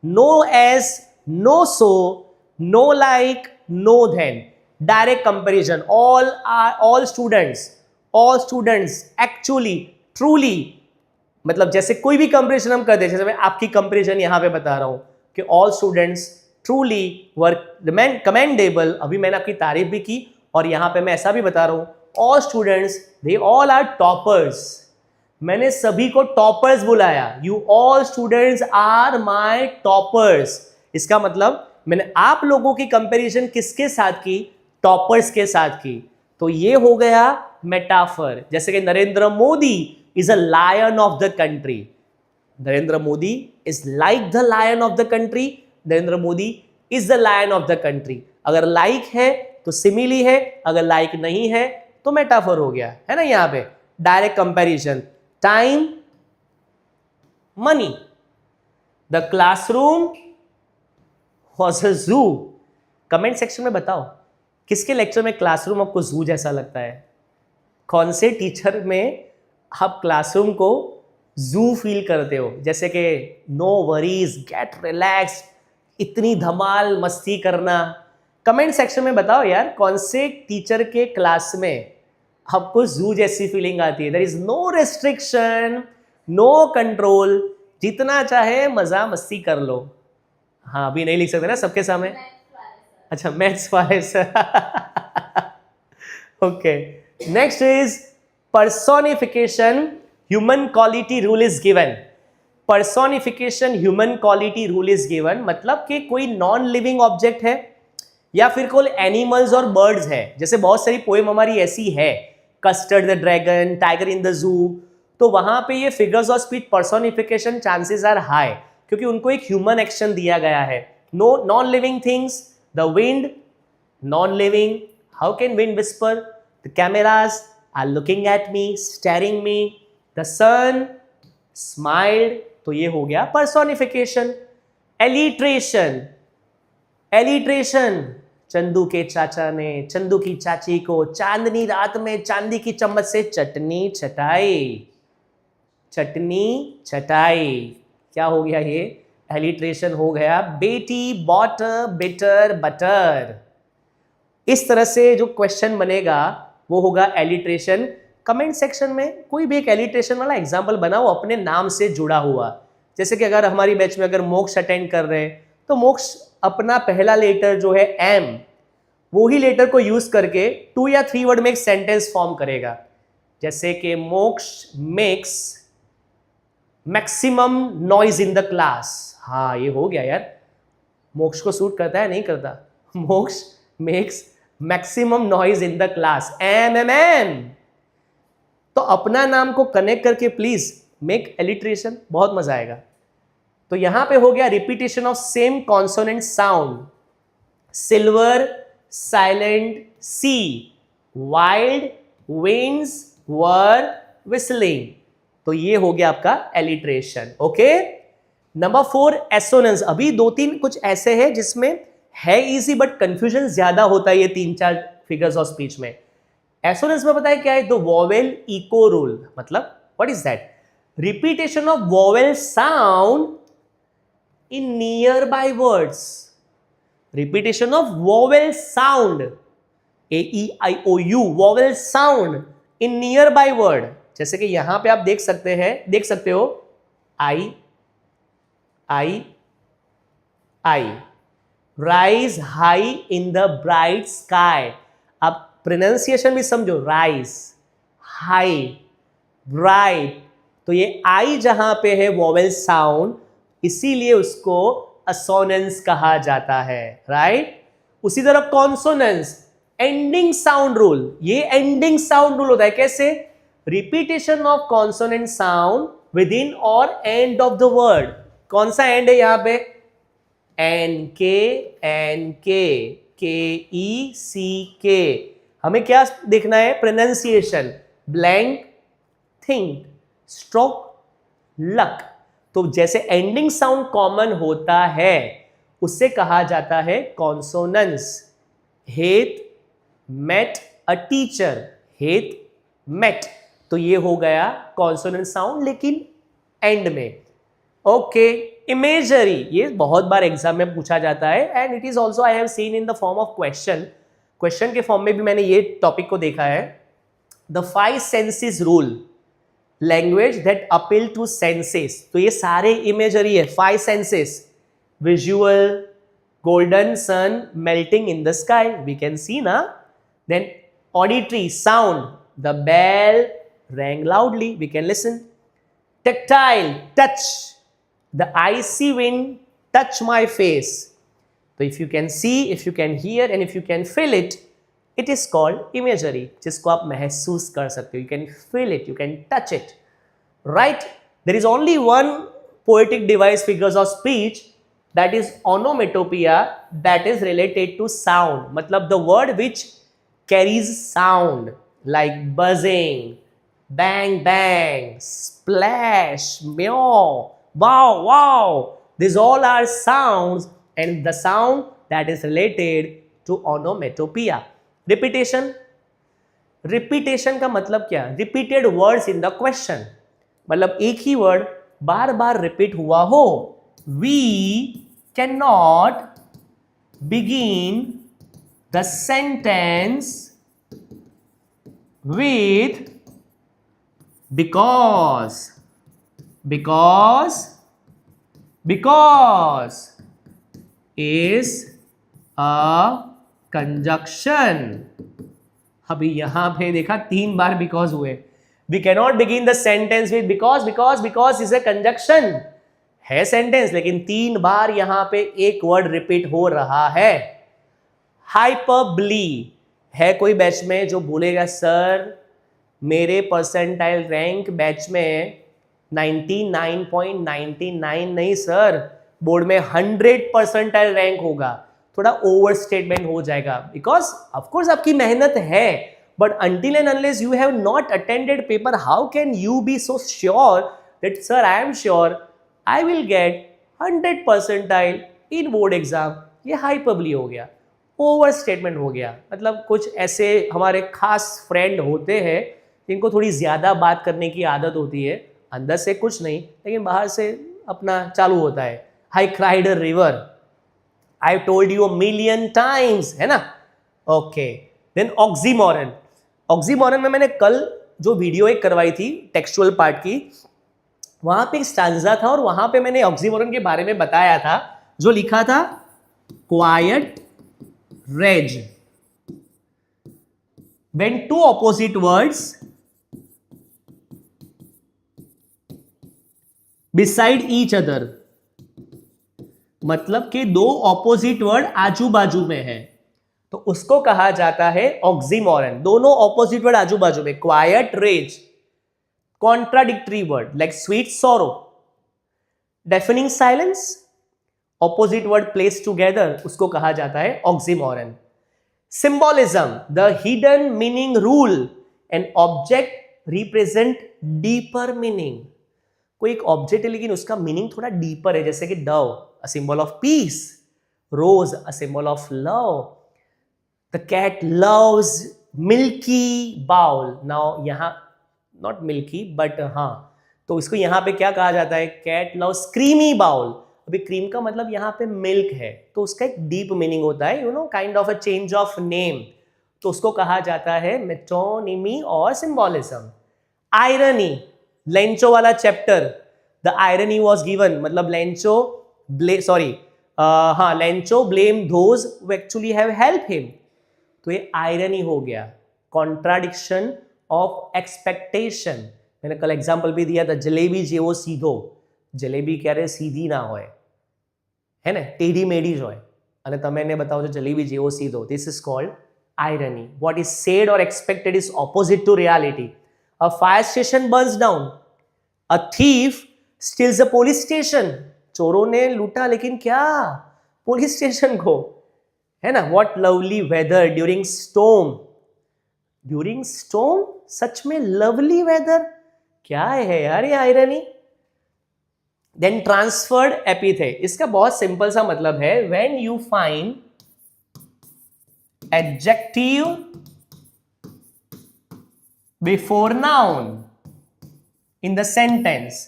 no as, no so, no like, no then. Direct comparison, all students actually, truly, मतलब जैसे कोई भी कंपैरिजन हम कर दे, जैसे मैं आपकी कंपैरिजन यहां पे बता रहा हूं कि ऑल स्टूडेंट्स ट्रूली वर कमेंडेबल, अभी मैंने आपकी तारीफ भी की, और यहां पे मैं ऐसा भी बता रहा हूं all students they all are toppers, मैंने सभी को टॉपर्स बुलाया, you all students are my toppers. इसका मतलब मैंने आप लोगों की कंपैरिजन किसके साथ की? टॉपर्स के साथ की। तो ये हो गया मेटाफर। जैसे कि Narendra Modi is a lion of the country. Narendra Modi is like the lion of the country. Narendra Modi is the lion of the country. अगर like है तो simile है, अगर like नहीं है तो metaphor हो गया, है ना। यहां पे direct comparison, time, money. The classroom was a zoo. Comment section में बताओ किसके लेक्चर में क्लासरूम आपको जू जैसा लगता है? कौन से टीचर में आप क्लासरूम को जू फील करते हो? जैसे कि नो वरीज, गेट रिलैक्स, इतनी धमाल मस्ती करना। कमेंट सेक्शन में बताओ यार कौन से टीचर के क्लास में आपको जू जैसी फीलिंग आती है। There is no restriction, no control, जितना चाहे मजा मस्ती कर लो। हाँ, अभी नहीं लिख सकते ना सबके सामने। अच्छा, मैथ्स वाले sir. Okay, next is personification human quality rule is given. personification human quality rule is given मतलब कि कोई नॉन लिविंग ऑब्जेक्ट है या फिर कोई एनिमल्स और बर्ड्स है। जैसे बहुत सारी पोएम हमारी ऐसी है, Custard the dragon, tiger in the zoo, तो वहां पे ये figures of speech personification chances are high क्योंकि उनको एक ह्यूमन एक्शन दिया गया है। No non living things, the wind, non living, how can wind whisper, the cameras are looking at me, staring me, the sun smiled, तो ये हो गया personification. alliteration, चंदू के चाचा ने चंदू की चाची को चांदनी रात में चांदी की चम्मच से चटनी चटाई। क्या हो गया? ये alliteration हो गया। बेटी bought a bitter butter। इस तरह से जो क्वेश्चन बनेगा वो होगा एलिट्रेशन। कमेंट सेक्शन में कोई भी एक एलिट्रेशन वाला एग्जाम्पल बनाओ अपने नाम से जुड़ा हुआ। जैसे कि अगर हमारी बैच में अगर मोक्ष अटेंड कर रहे हैं तो मोक्ष अपना पहला लेटर जो है एम, वो ही लेटर को यूज करके 2 या 3 वर्ड में एक सेंटेंस फॉर्म करेगा। जैसे कि मोक्ष makes maximum noise in the class. हाँ, ये हो गया यार, मोक्ष को सूट करता है नहीं करता? मोक्ष makes maximum noise in the class, MMM। तो अपना नाम को कनेक्ट करके प्लीज मेक एलिट्रेशन, बहुत मजा आएगा। तो यहां पे हो गया repetition of same consonant sound. Silver silent sea, wild winds were whistling। तो ये हो गया आपका एलिट्रेशन। Okay, number 4 assonance. अभी 2-3 कुछ ऐसे हैं जिसमें है इजी बट कंफ्यूजन ज्यादा होता है ये 3-4 फिगर्स ऑफ स्पीच में। एसोनेंस में पता है क्या है? The vowel echo rule. मतलब what is that? Repetition of vowel sound in nearby words. Repetition of vowel sound, AEIOU, vowel sound in nearby word. जैसे कि यहां पे आप देख सकते हो I I I, rise high in the bright sky. आप pronunciation भी समझो, राइज हाई ब्राइट। तो ये आई जहां पे है वोवेल साउंड, इसीलिए उसको असोनेंस कहा जाता है, राइट। उसी तरह कॉन्सोनेंस, एंडिंग साउंड रूल। ये एंडिंग साउंड रूल होता है। कैसे? Repetition of consonant sound with in और एंड ऑफ द वर्ड। कौन सा एंड है यहां पे? एन के के। हमें क्या देखना है? Pronunciation, blank, think, stroke, luck. तो जैसे एंडिंग साउंड कॉमन होता है उससे कहा जाता है consonance. Hath met a teacher, hath met, तो ये हो गया कॉन्सोनेंट साउंड लेकिन एंड में। ओके, इमेजरी, ये बहुत बार एग्जाम में पूछा जाता है and it is also I have seen in the form of question के फॉर्म में भी मैंने ये टॉपिक को देखा है। The 5 senses rule, language that appeal to senses. तो ये सारे इमेजरी है, 5 senses, visual, golden sun melting in the sky, we can see na. Then auditory, sound, the bell rang loudly, we can listen. Tactile, touch, the icy wind touch my face. So if you can see, if you can hear and if you can feel it, it is called imagery, जिसको आप महसूस कर सकते हो। You can feel it, you can touch it, right? There is only one poetic device figures of speech, that is onomatopoeia, that is related to sound। मतलब the word which carries sound like buzzing, bang bang, splash, meow, wow wow, these all are sounds and the sound that is related to onomatopoeia। Repetition का मतलब क्या? Repeated words in the question, मतलब एक ही word बार बार repeat हुआ हो। We cannot begin the sentence with because is a conjunction। अभी यहां पे देखा 3 बार because हुए। We cannot begin the sentence with because is a conjunction, है सेंटेंस लेकिन 3 बार यहां पे एक वर्ड रिपीट हो रहा है। हाइपरबली, है कोई बैच में जो बोलेगा सर मेरे परसेंटाइल रैंक बैच में 99.99 नहीं सर, बोर्ड में 100 परसेंटाइल रैंक होगा, थोड़ा ओवर स्टेटमेंट हो जाएगा। बिकॉज ऑफकोर्स आपकी मेहनत है, but until and unless you have not attended paper, how can you be so sure that sir I am sure I will get 100 percentile in board exam? ये hyperbole हो गया, over statement हो गया। मतलब कुछ ऐसे हमारे खास फ्रेंड होते हैं जिनको थोड़ी ज़्यादा बात करने की आदत होती है, अंदर से कुछ नहीं लेकिन बाहर से अपना चालू होता है। I cried a river, I told you a million times, है ना। Okay, then oxymoron. ऑक्सीमोरन में मैंने कल जो वीडियो एक करवाई थी टेक्सचुअल पार्ट की, वहां पे एक स्टांजा था और वहां पे मैंने ऑक्सीमोरन के बारे में बताया था, जो लिखा था quiet rage, when 2 opposite words beside each other. मतलब कि 2 ऑपोजिट वर्ड आजू बाजू में है तो उसको कहा जाता है ऑक्सीमोरन। दोनों ऑपोजिट वर्ड आजू बाजू में, quiet rage, contradictory word like sweet sorrow, deafening silence, opposite word place together, उसको कहा जाता है oxymoron. Symbolism, the hidden meaning rule, an object represent deeper meaning. कोई एक ऑब्जेक्ट है लेकिन उसका मीनिंग थोड़ा डीपर है, जैसे कि dove a symbol of peace, rose a symbol of love, the cat loves milky bowl. Now यहां नॉट मिल्की बट हाँ, तो इसको यहां पे क्या कहा जाता है, कैट लव्स क्रीमी बाउल। अभी क्रीम का मतलब यहां पे मिल्क है, तो उसका एक डीप मीनिंग होता है, you know, kind of a change of name, तो उसको कहा जाता है मेटोनिमी और सिंबॉलिज्म। आयरनी, लेंचो वाला chapter, the irony was given, मतलब Lencho Lencho blame those who actually have help him, तो ये आयरनी हो गया, कॉन्ट्राडिक्शन ऑफ एक्सपेक्टेशन। मैंने कल एग्जांपल भी दिया था, जलेबी जेवो सीधो, जलेबी क्यारे सीधी ना होय, है ने, टेढ़ी मेढ़ी જ હોય અને તમે એને બતાવો છો જલેબી જેવો સીધો, this is called irony. What is said or expected is opposite to reality. A fire station burns down, a thief steals a police station, चोरों ने लूटा लेकिन क्या, पुलिस स्टेशन को, है ना। What lovely weather during storm, during storm, सच में लवली वेदर, क्या है यार ये आयरनी। देन ट्रांसफर्ड एपिथे, इसका बहुत सिंपल सा मतलब है, when you find adjective before noun in the sentence,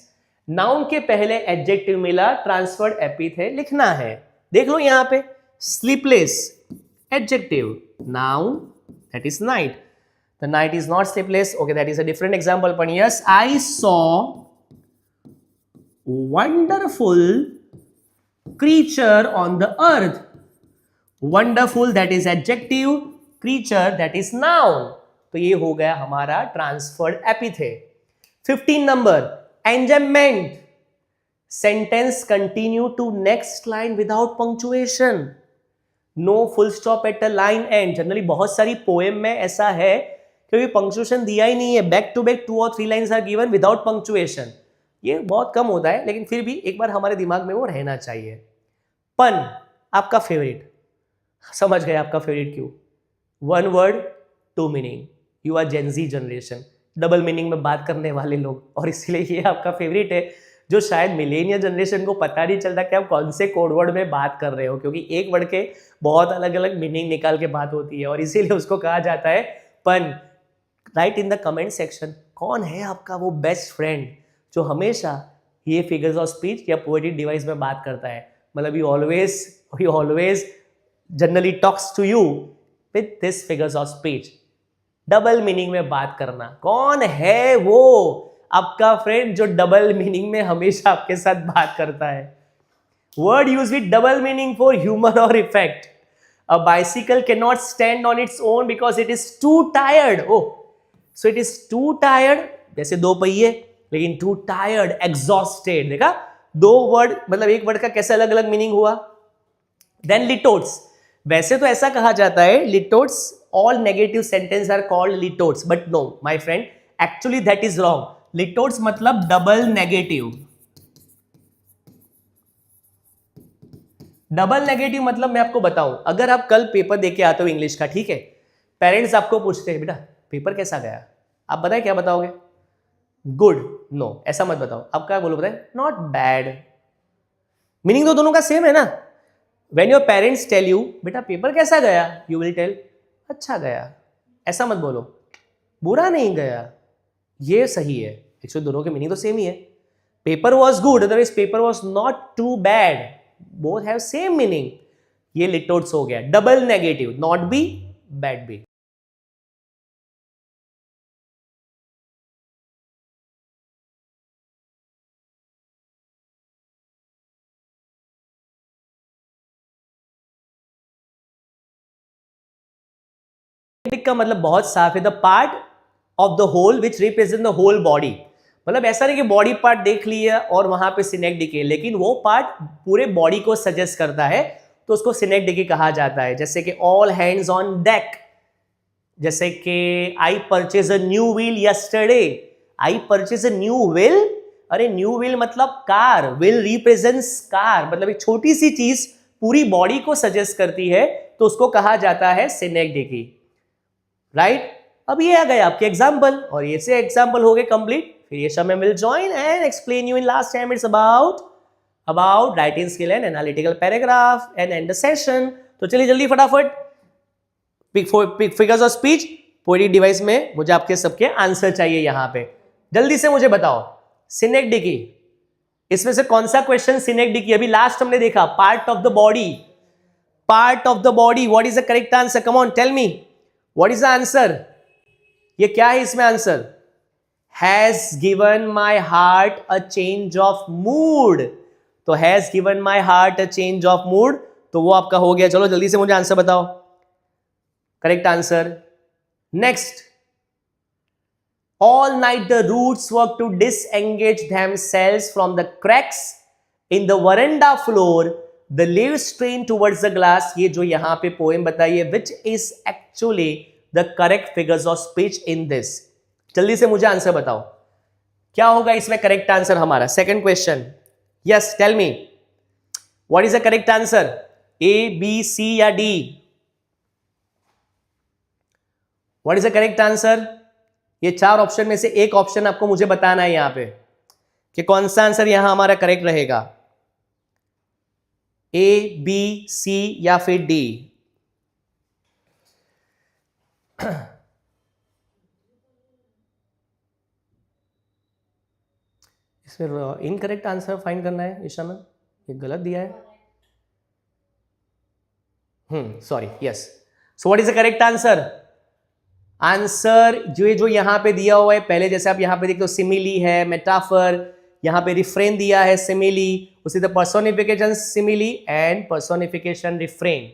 noun के पहले एडजेक्टिव मिला, ट्रांसफर्ड एपिथे लिखना है। देख लो यहां पे, sleepless adjective, noun that is night, the night is not sleepless, okay, that is a different example, but yes, I saw wonderful creature on the earth, wonderful that is adjective, creature that is noun, तो ये हो गया हमारा transferred epithet. 15 number, enjambment, sentence continue to next line without punctuation, no full stop at a line end। Generally बहुत सारी poem में ऐसा है क्योंकि पंक्चुएशन दिया ही नहीं है, बैक टू बैक 2 और 3 lines are given without punctuation, ये बहुत कम होता है, लेकिन फिर भी एक बार हमारे दिमाग में वो रहना चाहिए। पन, आपका फेवरेट, समझ गए आपका फेवरेट क्यों, 1 word 2 meaning, you are Gen Z generation, double meaning में बात करने वाले लोग, और इसलिए ये आपका फेवरेट है, जो शायद मिलेनियल जनरेशन को पता नहीं चलता कि आप कौन से कोड वर्ड में बात कर रहे हो, क्योंकि एक वर्ड के बहुत अलग अलग मीनिंग निकाल के बात होती है, और इसीलिए उसको कहा जाता है pun. Right in the comment section, कौन है आपका वो बेस्ट फ्रेंड जो हमेशा ये फिगर्स ऑफ स्पीच या पोएटिक डिवाइस में बात करता है, मतलब ही always generally talks to you with this figures of speech, double meaning में बात करना, कौन है वो आपका फ्रेंड जो डबल मीनिंग में हमेशा आपके साथ बात करता है। Word use with double meaning for humour और effect, a bicycle can not stand on its own because it is to tired, so it is to tyred, जैसे 2 पहिए, लेकिन टू टायर्ड, एग्जॉस्टेड, देखा 2 वर्ड, मतलब एक वर्ड का कैसे अलग अलग मीनिंग हुआ। देन लिटोट्स, वैसे तो ऐसा कहा जाता है litotes, all negative sentence are called litotes, but no my friend, actually that is wrong. Litotes मतलब डबल नेगेटिव, डबल नेगेटिव मतलब मैं आपको बताऊं, अगर आप कल पेपर देके आते हो इंग्लिश का, ठीक है, पेरेंट्स आपको पूछते हैं बेटा पेपर कैसा गया, आप बताए क्या बताओगे, गुड, नो, ऐसा मत बताओ, आप क्या बोलो, बताए नॉट बैड, मीनिंग तो दोनों का सेम है ना। When your parents tell you बेटा पेपर कैसा गया, यू विल टेल अच्छा गया, ऐसा मत बोलो बुरा नहीं गया, ये सही है, एक्चुअली दोनों के मीनिंग तो सेम ही है। Paper was good, otherwise paper was not too bad, both have same meaning, ये लिटोट्स हो गया, double negative, not be bad be. का मतलब बहुत साफ है, the part of the whole which represent the whole body, मतलब ऐसा नहीं कि बॉडी पार्ट देख लिया और वहां पे सिनेक्टिके, लेकिन वो पार्ट पूरे बॉडी को सजेस्ट करता है, तो उसको सिनेक्टिके कहा जाता है। जैसे कि ऑल हैंड्स ऑन डेक, जैसे कि I purchase a new wheel yesterday, I purchase a new wheel, अरे न्यू व्हील मतलब कार, व्हील रिप्रेजेंट्स कार, मतलब एक छोटी सी चीज पूरी बॉडी को सजेस्ट करती है, तो उसको कहा जाता है सिनेक्डिकी, राइट। अब ये आ गए आपके एग्जाम्पल, और ये से एग्जाम्पल हो गए कंप्लीट। फिर ये Samay will join and explain you in last time it's about writing skill and analytical paragraph and and the session. तो चलिए जल्दी फटाफट pick figures of speech poetic device में मुझे आपके सबके आंसर चाहिए यहां पे। जल्दी से मुझे बताओ सिनेक्डिकी, इसमें से कौन सा क्वेश्चन सिनेक्डिकी, अभी लास्ट हमने देखा part of the body, part of the body, what is the correct answer, come on tell me what is the answer. ये क्या है इसमें answer, has given my heart a change of mood, तो has given my heart a change of mood, तो वो आपका हो गया। चलो जल्दी से मुझे आंसर बताओ, correct answer. Next, all night the roots work to disengage themselves from the cracks in the veranda floor, the leaves strain towards the glass, ये जो यहां पे पोएम बताइए, which is actually the correct figures of speech in this। जल्दी से मुझे answer बताओ क्या होगा इसमें करेक्ट आंसर हमारा। Second question, yes tell me what is the correct answer, A B C या D, what is the correct answer. ये चार ऑप्शन में से एक ऑप्शन आपको मुझे बताना है यहां पे कि कौन सा आंसर यहां हमारा करेक्ट रहेगा, ए बी सी या फिर डी। इसमें इनकरेक्ट आंसर फाइंड करना है ईशा मैम, ये गलत दिया है, sorry, yes. So what is the correct answer, answer जो यहां पे दिया हुआ है, पहले जैसे आप यहां पे देखते हो सिमिली है, मेटाफर, यहां पे रिफ्रेन दिया है सिमिली, उसी तरह personification simile and personification refrain.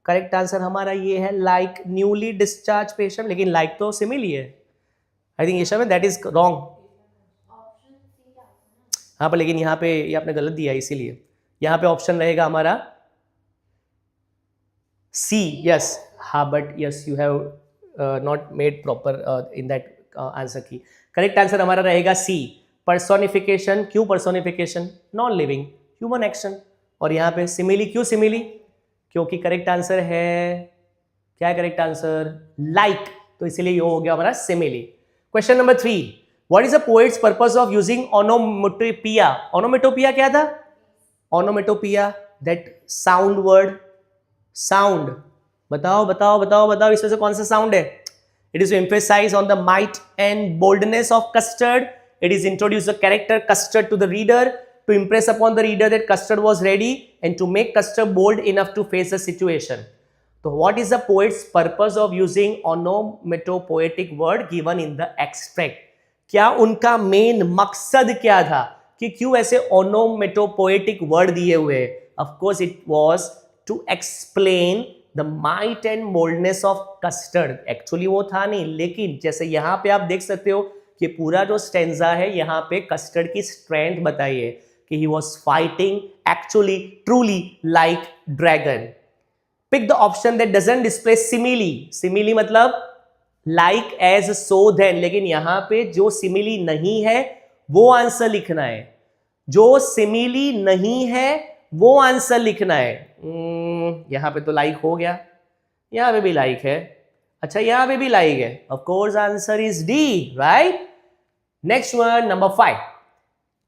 Correct answer हमारा ये है लाइक न्यूली डिस्चार्ज पेशेंट, लेकिन लाइक तो सिमिली है, आई थिंक ये दैट इज रॉन्ग। हाँ पर लेकिन यहाँ पे ये आपने गलत दिया है, इसीलिए यहाँ पे ऑप्शन रहेगा हमारा सी, यस। हाँ but yes you have not made proper in that answer की। करेक्ट आंसर हमारा रहेगा सी, पर्सोनिफिकेशन। क्यों personification, non living human action. और यहाँ पे सिमिली, क्यों सिमिली, क्योंकि करेक्ट आंसर है, क्या है करेक्ट आंसर, लाइक, तो इसीलिए ये हो गया हमारा simile. Question number 3, what is the poets purpose of using onomatopoeia. Onomatopoeia क्या था, onomatopoeia that sound word, sound, बताओ बताओ बताओ बताओ इसमें से कौन सा साउंड है। It is to emphasize on the might and boldness of Custard, it is introduce the character Custard to the reader, to impress upon the reader that custard was ready and to make custard bold enough to face the situation. So what is the poet's purpose of using onomatopoetic word given in the extract? क्या उनका main मकसद क्या था कि क्यों ऐसे onomatopoetic word दिए हुए? Of course it was to explain the might and boldness of custard. Actually वो था नहीं, लेकिन जैसे यहाँ पे आप देख सकते हो कि पूरा जो स्टेंजा है यहाँ पे कस्टर्ड की स्ट्रेंथ बताई है कि he was fighting actually truly like dragon. Pick the option that doesn't display simile. Simile मतलब like as so then, लेकिन यहाँ पे जो simile नहीं है वो आंसर लिखना है, जो simile नहीं है वो आंसर लिखना है। यहाँ पे तो like हो गया, यहाँ पे भी like है, अच्छा यहाँ पे भी like है, of course answer is D, right? Next one, number 5.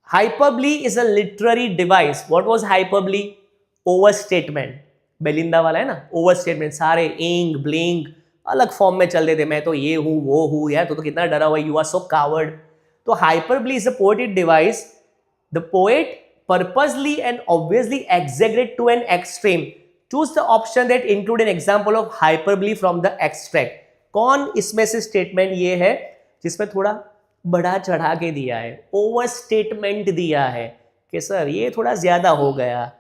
Hyperbole is a literary device. What was hyperbole? Overstatement. Belinda वाला है ना, ओवरस्टेटमेंट, सारे इंग ब्लिंग अलग फॉर्म में चल रहे थे, मैं तो ये हूँ वो हूँ, यार तो कितना डरा हुआ, यू आर सो कावर्ड। तो hyperbole is a poetic device. The poet purposely and obviously exaggerate to an extreme. Choose the option that include an example of hyperbole from the extract. कौन इसमें से स्टेटमेंट ये है जिसमें थोड़ा बढ़ा चढ़ा के दिया है, ओवर स्टेटमेंट दिया है कि सर ये थोड़ा ज्यादा हो गया।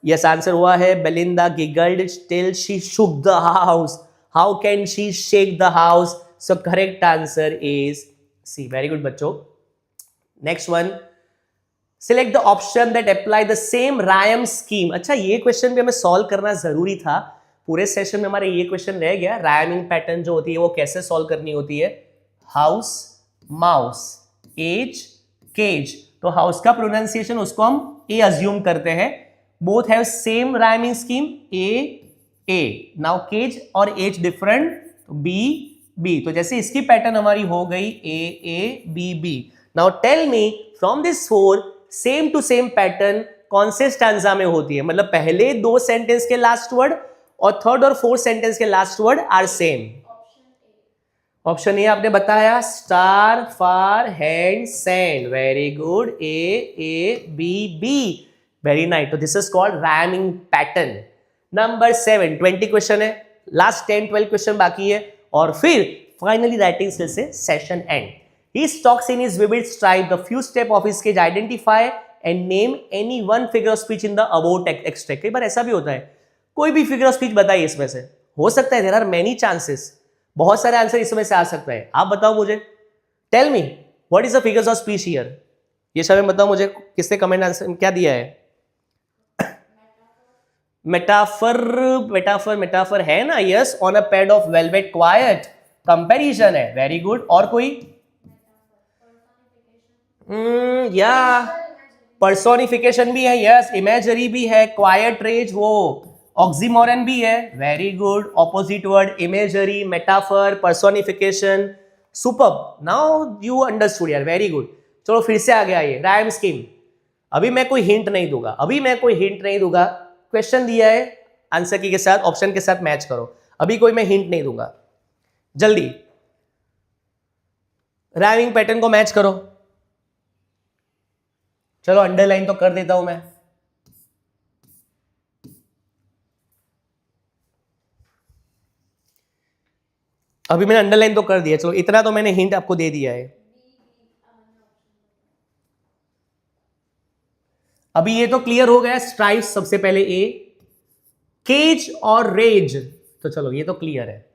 यस आंसर हुआ है Belinda giggled till she shook the house, how can she shake the house. So correct answer is C. Very good बच्चों। Next one, select the option that apply the same rhyme scheme. अच्छा ये question भी हमें solve करना जरूरी था, पूरे session में हमारे ये क्वेश्चन रह गया, रायमिंग पैटर्न जो होती है वो कैसे सॉल्व करनी होती है। हाउस, माउस, एज, केज, तो हाउस का प्रोनाउंसिएशन उसको हम ए अज्यूम करते हैं. Both have same rhyming scheme, A. Now cage और एज डिफरेंट, तो बी. तो जैसे इसकी पैटर्न हमारी हो गई A B. Now tell me from this four same to same pattern कौन से स्टैंजा में होती है? मतलब पहले दो सेंटेंस के लास्ट वर्ड और थर्ड और फोर्थ सेंटेंस के last word are same. Option A आपने बताया, star, far, hand, send. Very good. A B. Very nice. तो this is called rhyming pattern. Number 7, 20 question है, लास्ट 10-12 क्वेश्चन बाकी है और फिर फाइनली राइटिंग स्किल से session end. He talks in his vivid style the few steps of his sketch, identify and name any one figure of speech in the above extract. कई बार ऐसा भी होता है, कोई भी फिगर ऑफ स्पीच बताइए इसमें से. हो सकता है, देयर आर मेनी चांसेस, बहुत सारे आंसर इसमें से आ सकता है. आप बताओ मुझे, tell me what is the figures of speech here. ये सब बताओ मुझे, किसने कमेंट आंसर क्या दिया है? मेटाफर है ना. Yes, on a pad of velvet quiet, comparison है. Very good. और कोई? या पर्सोनिफिकेशन भी है. यस, इमेजरी भी है. क्वाइट रेज वो ऑक्सीमोरन भी है. Very good. Opposite word, imagery, metaphor, personification. Superb. Now you understood यार. Very good. चलो फिर से आगे आइए. Rhyme scheme. अभी मैं कोई हिंट नहीं दूंगा. क्वेश्चन दिया है, आंसर की के साथ, ऑप्शन के साथ मैच करो. अभी कोई मैं हिंट नहीं दूंगा. जल्दी राइमिंग पैटर्न को मैच करो. चलो अंडरलाइन तो कर देता हूं मैं. अभी मैंने अंडरलाइन तो कर दिया. चलो इतना तो मैंने हिंट आपको दे दिया है. अभी ये तो क्लियर हो गया. स्ट्राइप्स सबसे पहले ए, केज और रेज, तो चलो ये तो क्लियर है.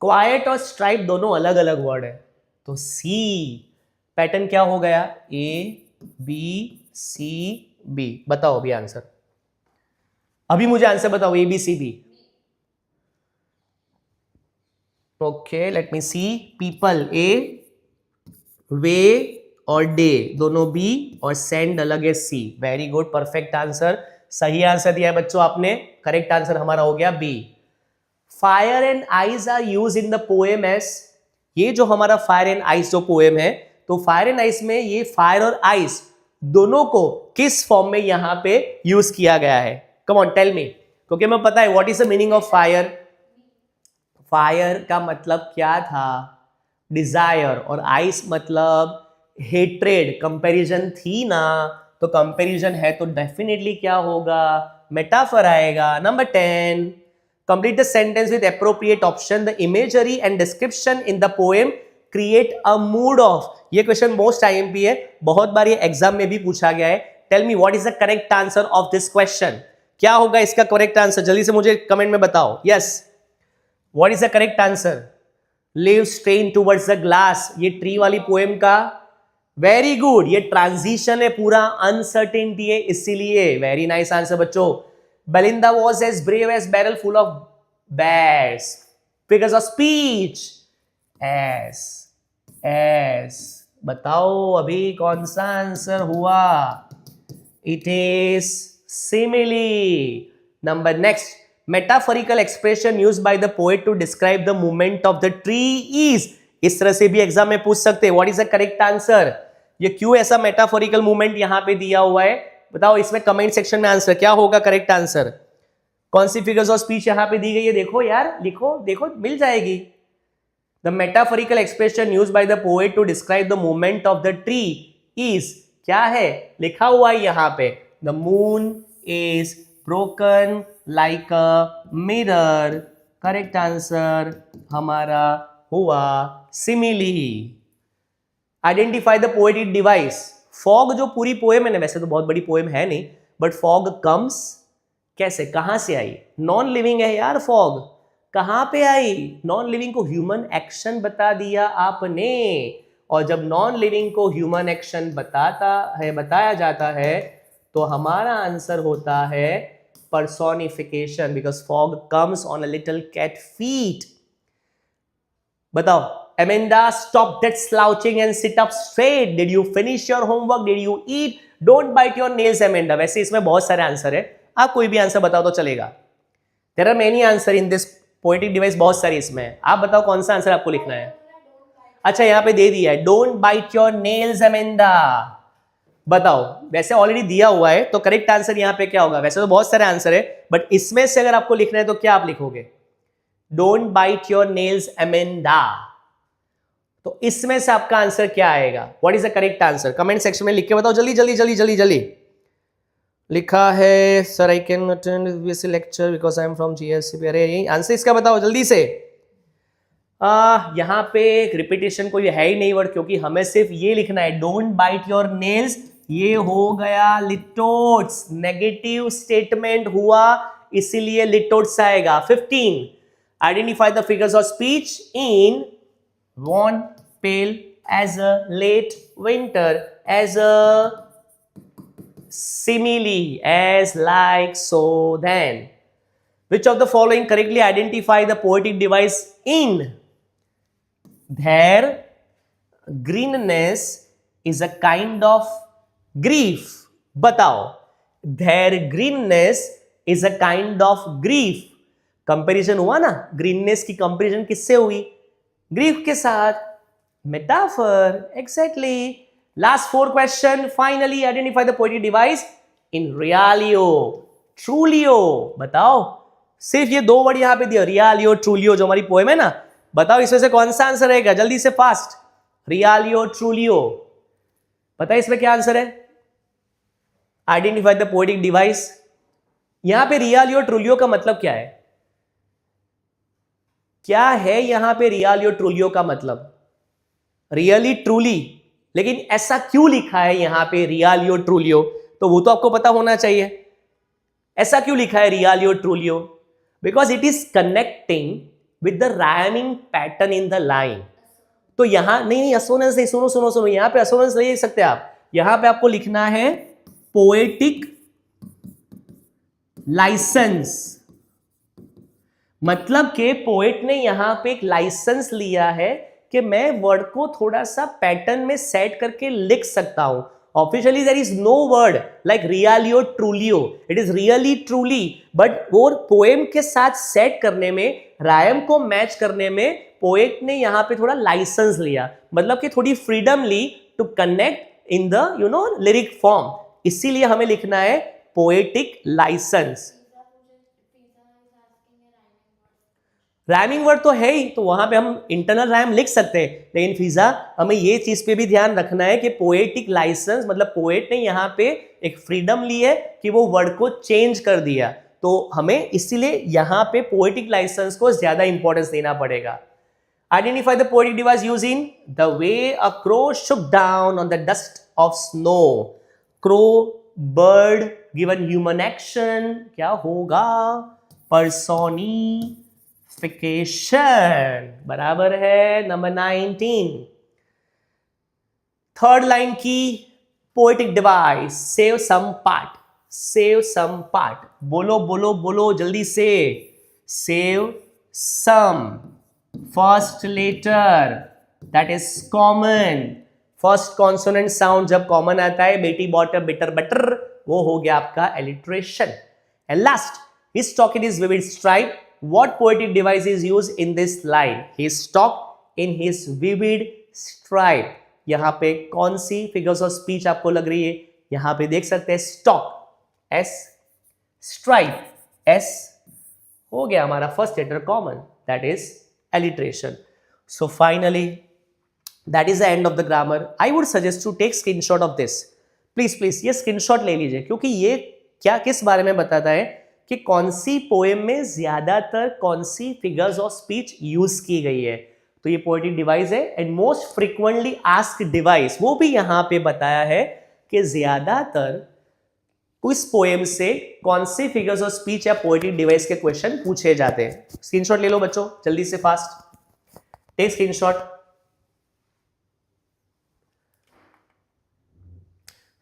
क्वाइट और स्ट्राइप दोनों अलग अलग वर्ड है, तो सी. पैटर्न क्या हो गया? A B C B. बताओ अभी आंसर. अभी मुझे आंसर बताओ. A B C B. Okay, let me see. People A, way और डे दोनों बी और सेंड अलग है C. Very good. Perfect answer. सही आंसर दिया है बच्चों आपने. करेक्ट आंसर हमारा हो गया B. Fire and eyes are use in the poem as. ये जो हमारा फायर एंड आइस जो पोएम है, तो फायर एंड आइस में ये फायर और आइस दोनों को किस फॉर्म में यहां पे यूज किया गया है? Come on tell me. क्योंकि मैं पता है what is the meaning of fire. Fire का मतलब क्या था? डिजायर. और आइस मतलब हेट्रेड. कंपैरिजन थी ना, तो कंपैरिजन है तो डेफिनेटली क्या होगा? मेटाफर आएगा. Number 10, complete the sentence with appropriate option. The imagery and description in the poem create a mood of. ये क्वेश्चन मोस्ट IMP है, बहुत बार ये एग्जाम में भी पूछा गया है. Tell me what is the correct answer of this question. क्या होगा इसका करेक्ट आंसर? जल्दी से मुझे कमेंट में बताओ. Yes, what is the correct answer? Live strain towards the glass, ये ट्री वाली पोएम का. Very good. ये ट्रांजिशन है पूरा, अनसर्टेनिटी है इसीलिए. वेरी नाइस आंसर बच्चों. Belinda was as brave as barrel full of bears. Figures of speech. as. बताओ अभी कौन सा आंसर हुआ? It is simile. Number next. Metaphorical expression used by the poet to describe the movement of the tree is. इस तरह से भी exam में पूछ सकते हैं. What is the correct answer? ये क्यों ऐसा मेटाफोरिकल मूवमेंट यहां पे दिया हुआ है? बताओ इसमें कमेंट सेक्शन में आंसर क्या होगा करेक्ट आंसर. कौन सी फिगर्स ऑफ स्पीच यहां पे दी गई है? देखो यार, लिखो, देखो मिल जाएगी. The metaphorical expression used by the poet to describe the movement of the tree is. क्या है लिखा हुआ है यहां पे? The moon is broken like a mirror. Correct answer हमारा हुआ simile. Identify the poetic device. Fog जो पूरी पोएम है ना, वैसे तो बहुत बड़ी पोएम है नहीं, बट फॉग कम्स कैसे, कहां से आई? नॉन लिविंग है यार फॉग. कहां पे आई? नॉन लिविंग को ह्यूमन एक्शन बता दिया आपने. और जब नॉन लिविंग को ह्यूमन एक्शन बताया जाता है, तो हमारा आंसर होता है personification. Because fog comes on a little cat feet. बताओ Amanda, stop that slouching and sit up straight. Did you finish your homework? Did you eat? Don't bite your nails, Amanda. वैसे इसमें बहुत सारे answer है, आप कोई भी answer बताओ तो चलेगा. There are many answer in this poetic device, बहुत सारी इसमें. आप बताओ कौन सा आंसर आपको लिखना है. अच्छा यहाँ पे दे दिया है, don't bite your nails Amanda. बताओ, वैसे ऑलरेडी दिया हुआ है तो करेक्ट आंसर यहाँ पे क्या होगा. वैसे तो बहुत सारे आंसर है, बट इसमें से अगर आपको लिखना है तो क्या आप लिखोगे. Don't bite your nails Amanda. तो इसमें से आपका आंसर क्या आएगा. What is the correct answer. Comment section में लिख के बताओ जल्दी जल्दी जल्दी जल्दी जल्दी. लिखा है sir I can attend BSc lecture because I am from GSC. अरे आंसर इसका बताओ जल्दी से. यहाँ पे रिपीटेशन कोई है ही नहीं वर्ड, क्योंकि हमें सिर्फ ये लिखना है डोंट बाइट योर नेल्स. ये हो गया लिटोट्स, नेगेटिव स्टेटमेंट हुआ, इसीलिए लिटोट्स आएगा. 15, identify the figures of speech in want pale as a late winter, as a simile, as like so then. Which of the following correctly identify the poetic device in? Their greenness is a kind of grief. बताओ, their greenness is a kind of grief. Comparison हुआ ना, greenness की comparison किससे हुई. Grief के साथ. Metaphor, exactly. Last 4 question. Finally identify the poetic device in realio, truelio. बताओ, सिर्फ ये 2 वर्ड यहां पे दिया, रियालियो, ट्रूलियो, जो हमारी पोएम है ना. बताओ इसमें से कौन सा आंसर रहेगा, जल्दी से फास्ट. रियालियो, ट्रूलियो. पता है इसमें क्या आंसर है. Identify the poetic device. यहां पे रियालियो, ट्रूलियो का मतलब क्या है. क्या है यहां पे रियालियो, ट्रूलियो का मतलब. Really, truly. लेकिन ऐसा क्यों लिखा है यहां पे रियालियो, ट्रूलियो, तो वो तो आपको पता होना चाहिए. ऐसा क्यों लिखा है realio, truelio. Because it is connecting with the rhyming pattern in the line. तो यहां नहीं, असोनेंस नहीं. सुनो सुनो सुनो, यहां पे असोनेंस नहीं लिख सकते आप. यहां पे आपको लिखना है पोएटिक लाइसेंस. मतलब के पोएट ने यहां पे एक लाइसेंस लिया है कि मैं वर्ड को थोड़ा सा पैटर्न में सेट करके लिख सकता हूं. Officially there is no word like realio, truelio. It is really, truly. But वो पोएम के साथ सेट करने में, रायम को मैच करने में पोएट ने यहां पे थोड़ा लाइसेंस लिया. मतलब कि थोड़ी फ्रीडम ली to connect in the lyric form. इसीलिए हमें लिखना है पोएटिक लाइसेंस. राइमिंग वर्ड तो है ही, तो वहां पे हम इंटरनल राइम लिख सकते हैं. लेकिन फिजा हमें ये चीज पे भी ध्यान रखना है कि पोएटिक लाइसेंस मतलब पोएट ने यहाँ पे एक फ्रीडम ली है कि वो वर्ड को चेंज कर दिया. तो हमें इसीलिए यहाँ पे पोएटिक लाइसेंस को ज्यादा इंपॉर्टेंस देना पड़ेगा. Identify the poetic device using the way a crow shook down on the dust of snow. Crow, bird, given human action, क्या होगा. पर्सोनी बराबर है नंबर 19. थर्ड लाइन की poetic device. Save some part. Save some part. बोलो बोलो बोलो जल्दी से. Save some. First letter that is common. First consonant sound जब कॉमन आता है, बेटी बॉटर बिटर बटर, वो हो गया आपका alliteration. And last, his talk is vivid stripe. What poetic device is used in this line? His talk in his vivid stripe. यहां पे कौन सी फिगर्स ऑफ स्पीच आपको लग रही है. यहां पे देख सकते हैं स्टॉक, एस, स्ट्राइप, एस. हो गया हमारा first letter common, that is alliteration. So finally that is the end of the grammar. I would suggest to take screenshot of this. Please please ये स्क्रीनशॉट ले लीजिए, क्योंकि ये क्या किस बारे में बताता है कि कौन सी पोएम में ज्यादातर कौन सी फिगर्स ऑफ स्पीच यूज की गई है. तो ये पोएटिक डिवाइस है. And most frequently asked device, वो भी यहां पे बताया है कि ज्यादातर उस पोएम से कौन सी फिगर्स ऑफ स्पीच या पोएटिक डिवाइस के क्वेश्चन पूछे जाते हैं. स्क्रीनशॉट ले लो बच्चों जल्दी से, fast take screenshot.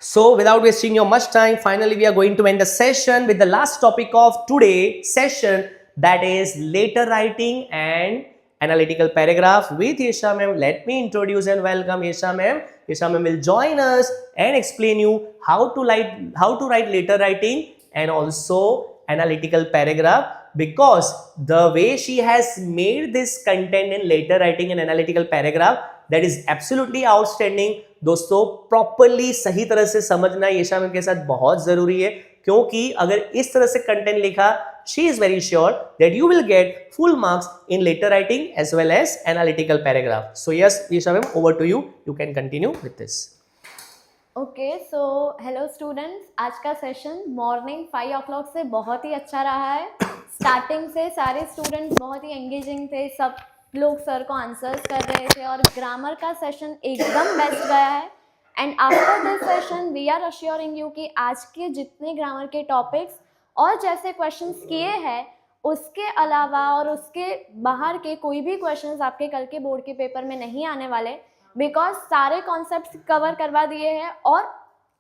So without wasting your much time, finally we are going to end the session with the last topic of today's session, that is letter writing and analytical paragraph with Yesha ma'am. Let me introduce and welcome Yesha ma'am. Yesha ma'am will join us and explain you how to write letter writing and also analytical paragraph, because the way she has made this content in letter writing and analytical paragraph, that is absolutely outstanding. दोस्तों properly सही तरह से समझना येशा ma'am के साथ बहुत जरूरी है, क्योंकि अगर इस तरह से कंटेंट लिखा, she is very sure that you will get full marks in letter writing as well as analytical paragraph. So yes, Yesha ma'am, over to you. You can continue with this. Okay, so hello students, आज का session morning 5 o'clock से बहुत ही अच्छा रहा है. Starting से सारे students बहुत ही एंगेजिंग थे, सब लोग सर को आंसर्स कर रहे थे और ग्रामर का सेशन एकदम बेस्ट गया है. And after this session we are assuring you कि आज के जितने ग्रामर के टॉपिक्स और जैसे क्वेश्चंस किए हैं, उसके अलावा और उसके बाहर के कोई भी क्वेश्चंस आपके कल के बोर्ड के पेपर में नहीं आने वाले, बिकॉज सारे कॉन्सेप्ट्स कवर करवा दिए हैं और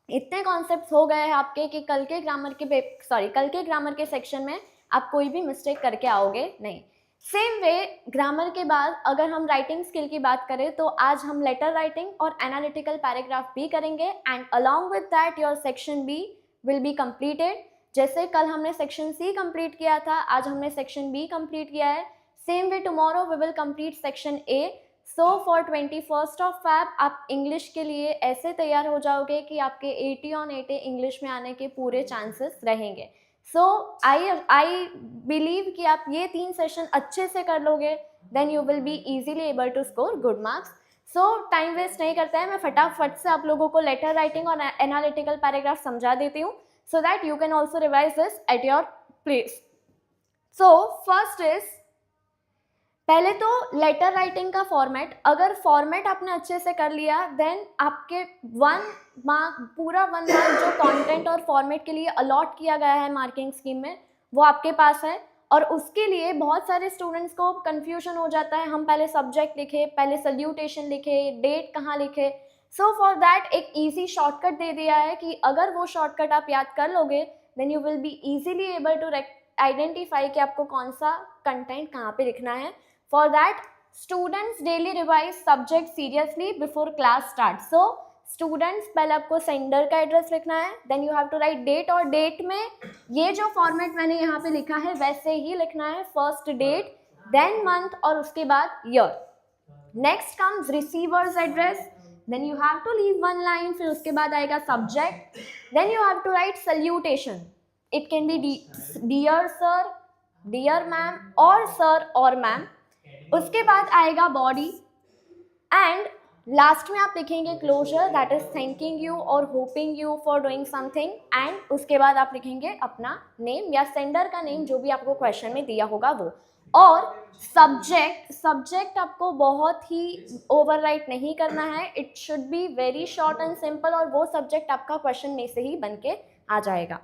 इतने कॉन्सेप्ट्स हो गए हैं आपके कि कल के ग्रामर के सेक्शन में आप कोई भी मिस्टेक करके आओगे नहीं. सेम वे ग्रामर के बाद अगर हम राइटिंग स्किल की बात करें तो आज हम लेटर राइटिंग और एनालिटिकल पैराग्राफ भी करेंगे and along with that your section B will be completed. जैसे कल हमने सेक्शन सी कंप्लीट किया था, आज हमने सेक्शन बी कंप्लीट किया है. Same way tomorrow we will complete section A. So for 21st of Feb आप इंग्लिश के लिए ऐसे तैयार हो जाओगे कि आपके 80 on 80 इंग्लिश में आने के पूरे चांसेस रहेंगे. सो आई बिलीव कि आप ये 3 सेशन अच्छे से कर लोगे, then you will be easily able to score good marks. So time waste नहीं करते हैं, मैं फटाफट से आप लोगों को लेटर राइटिंग और एनालिटिकल पैराग्राफ समझा देती हूँ so that you can also revise this at your place. So first is, पहले तो लेटर राइटिंग का फॉर्मेट. अगर फॉर्मेट आपने अच्छे से कर लिया देन आपके 1 मार्क जो कंटेंट और फॉर्मेट के लिए अलॉट किया गया है मार्किंग स्कीम में, वो आपके पास है. और उसके लिए बहुत सारे स्टूडेंट्स को कंफ्यूजन हो जाता है, हम पहले सब्जेक्ट लिखे, पहले सल्यूटेशन लिखे, डेट कहाँ लिखे. सो फॉर दैट एक ईजी शॉर्टकट दे दिया है कि अगर वो शॉर्टकट आप याद कर लोगे then you will be easily able to identify कि आपको कौन सा कंटेंट कहाँ पे लिखना है. For that students daily revise subject seriously before class start. So students पहले आपको सेंडर का एड्रेस लिखना है, then you have to write date, और डेट में ये जो फॉर्मेट मैंने यहाँ पे लिखा है वैसे ही लिखना है. फर्स्ट डेट, देन मंथ और उसके बाद year. Next comes receiver's address, then you have to leave one line, फिर उसके बाद आएगा subject, then you have to write salutation. It can be dear sir, dear ma'am or sir or ma'am. उसके बाद आएगा body and लास्ट में आप लिखेंगे closure, that is thanking you or hoping you for doing something, and उसके बाद आप लिखेंगे अपना नेम या सेंडर का नेम जो भी आपको क्वेश्चन में दिया होगा वो. और सब्जेक्ट आपको बहुत ही ओवरराइट नहीं करना है, it should be very short and simple, और वो सब्जेक्ट आपका क्वेश्चन में से ही बन के आ जाएगा.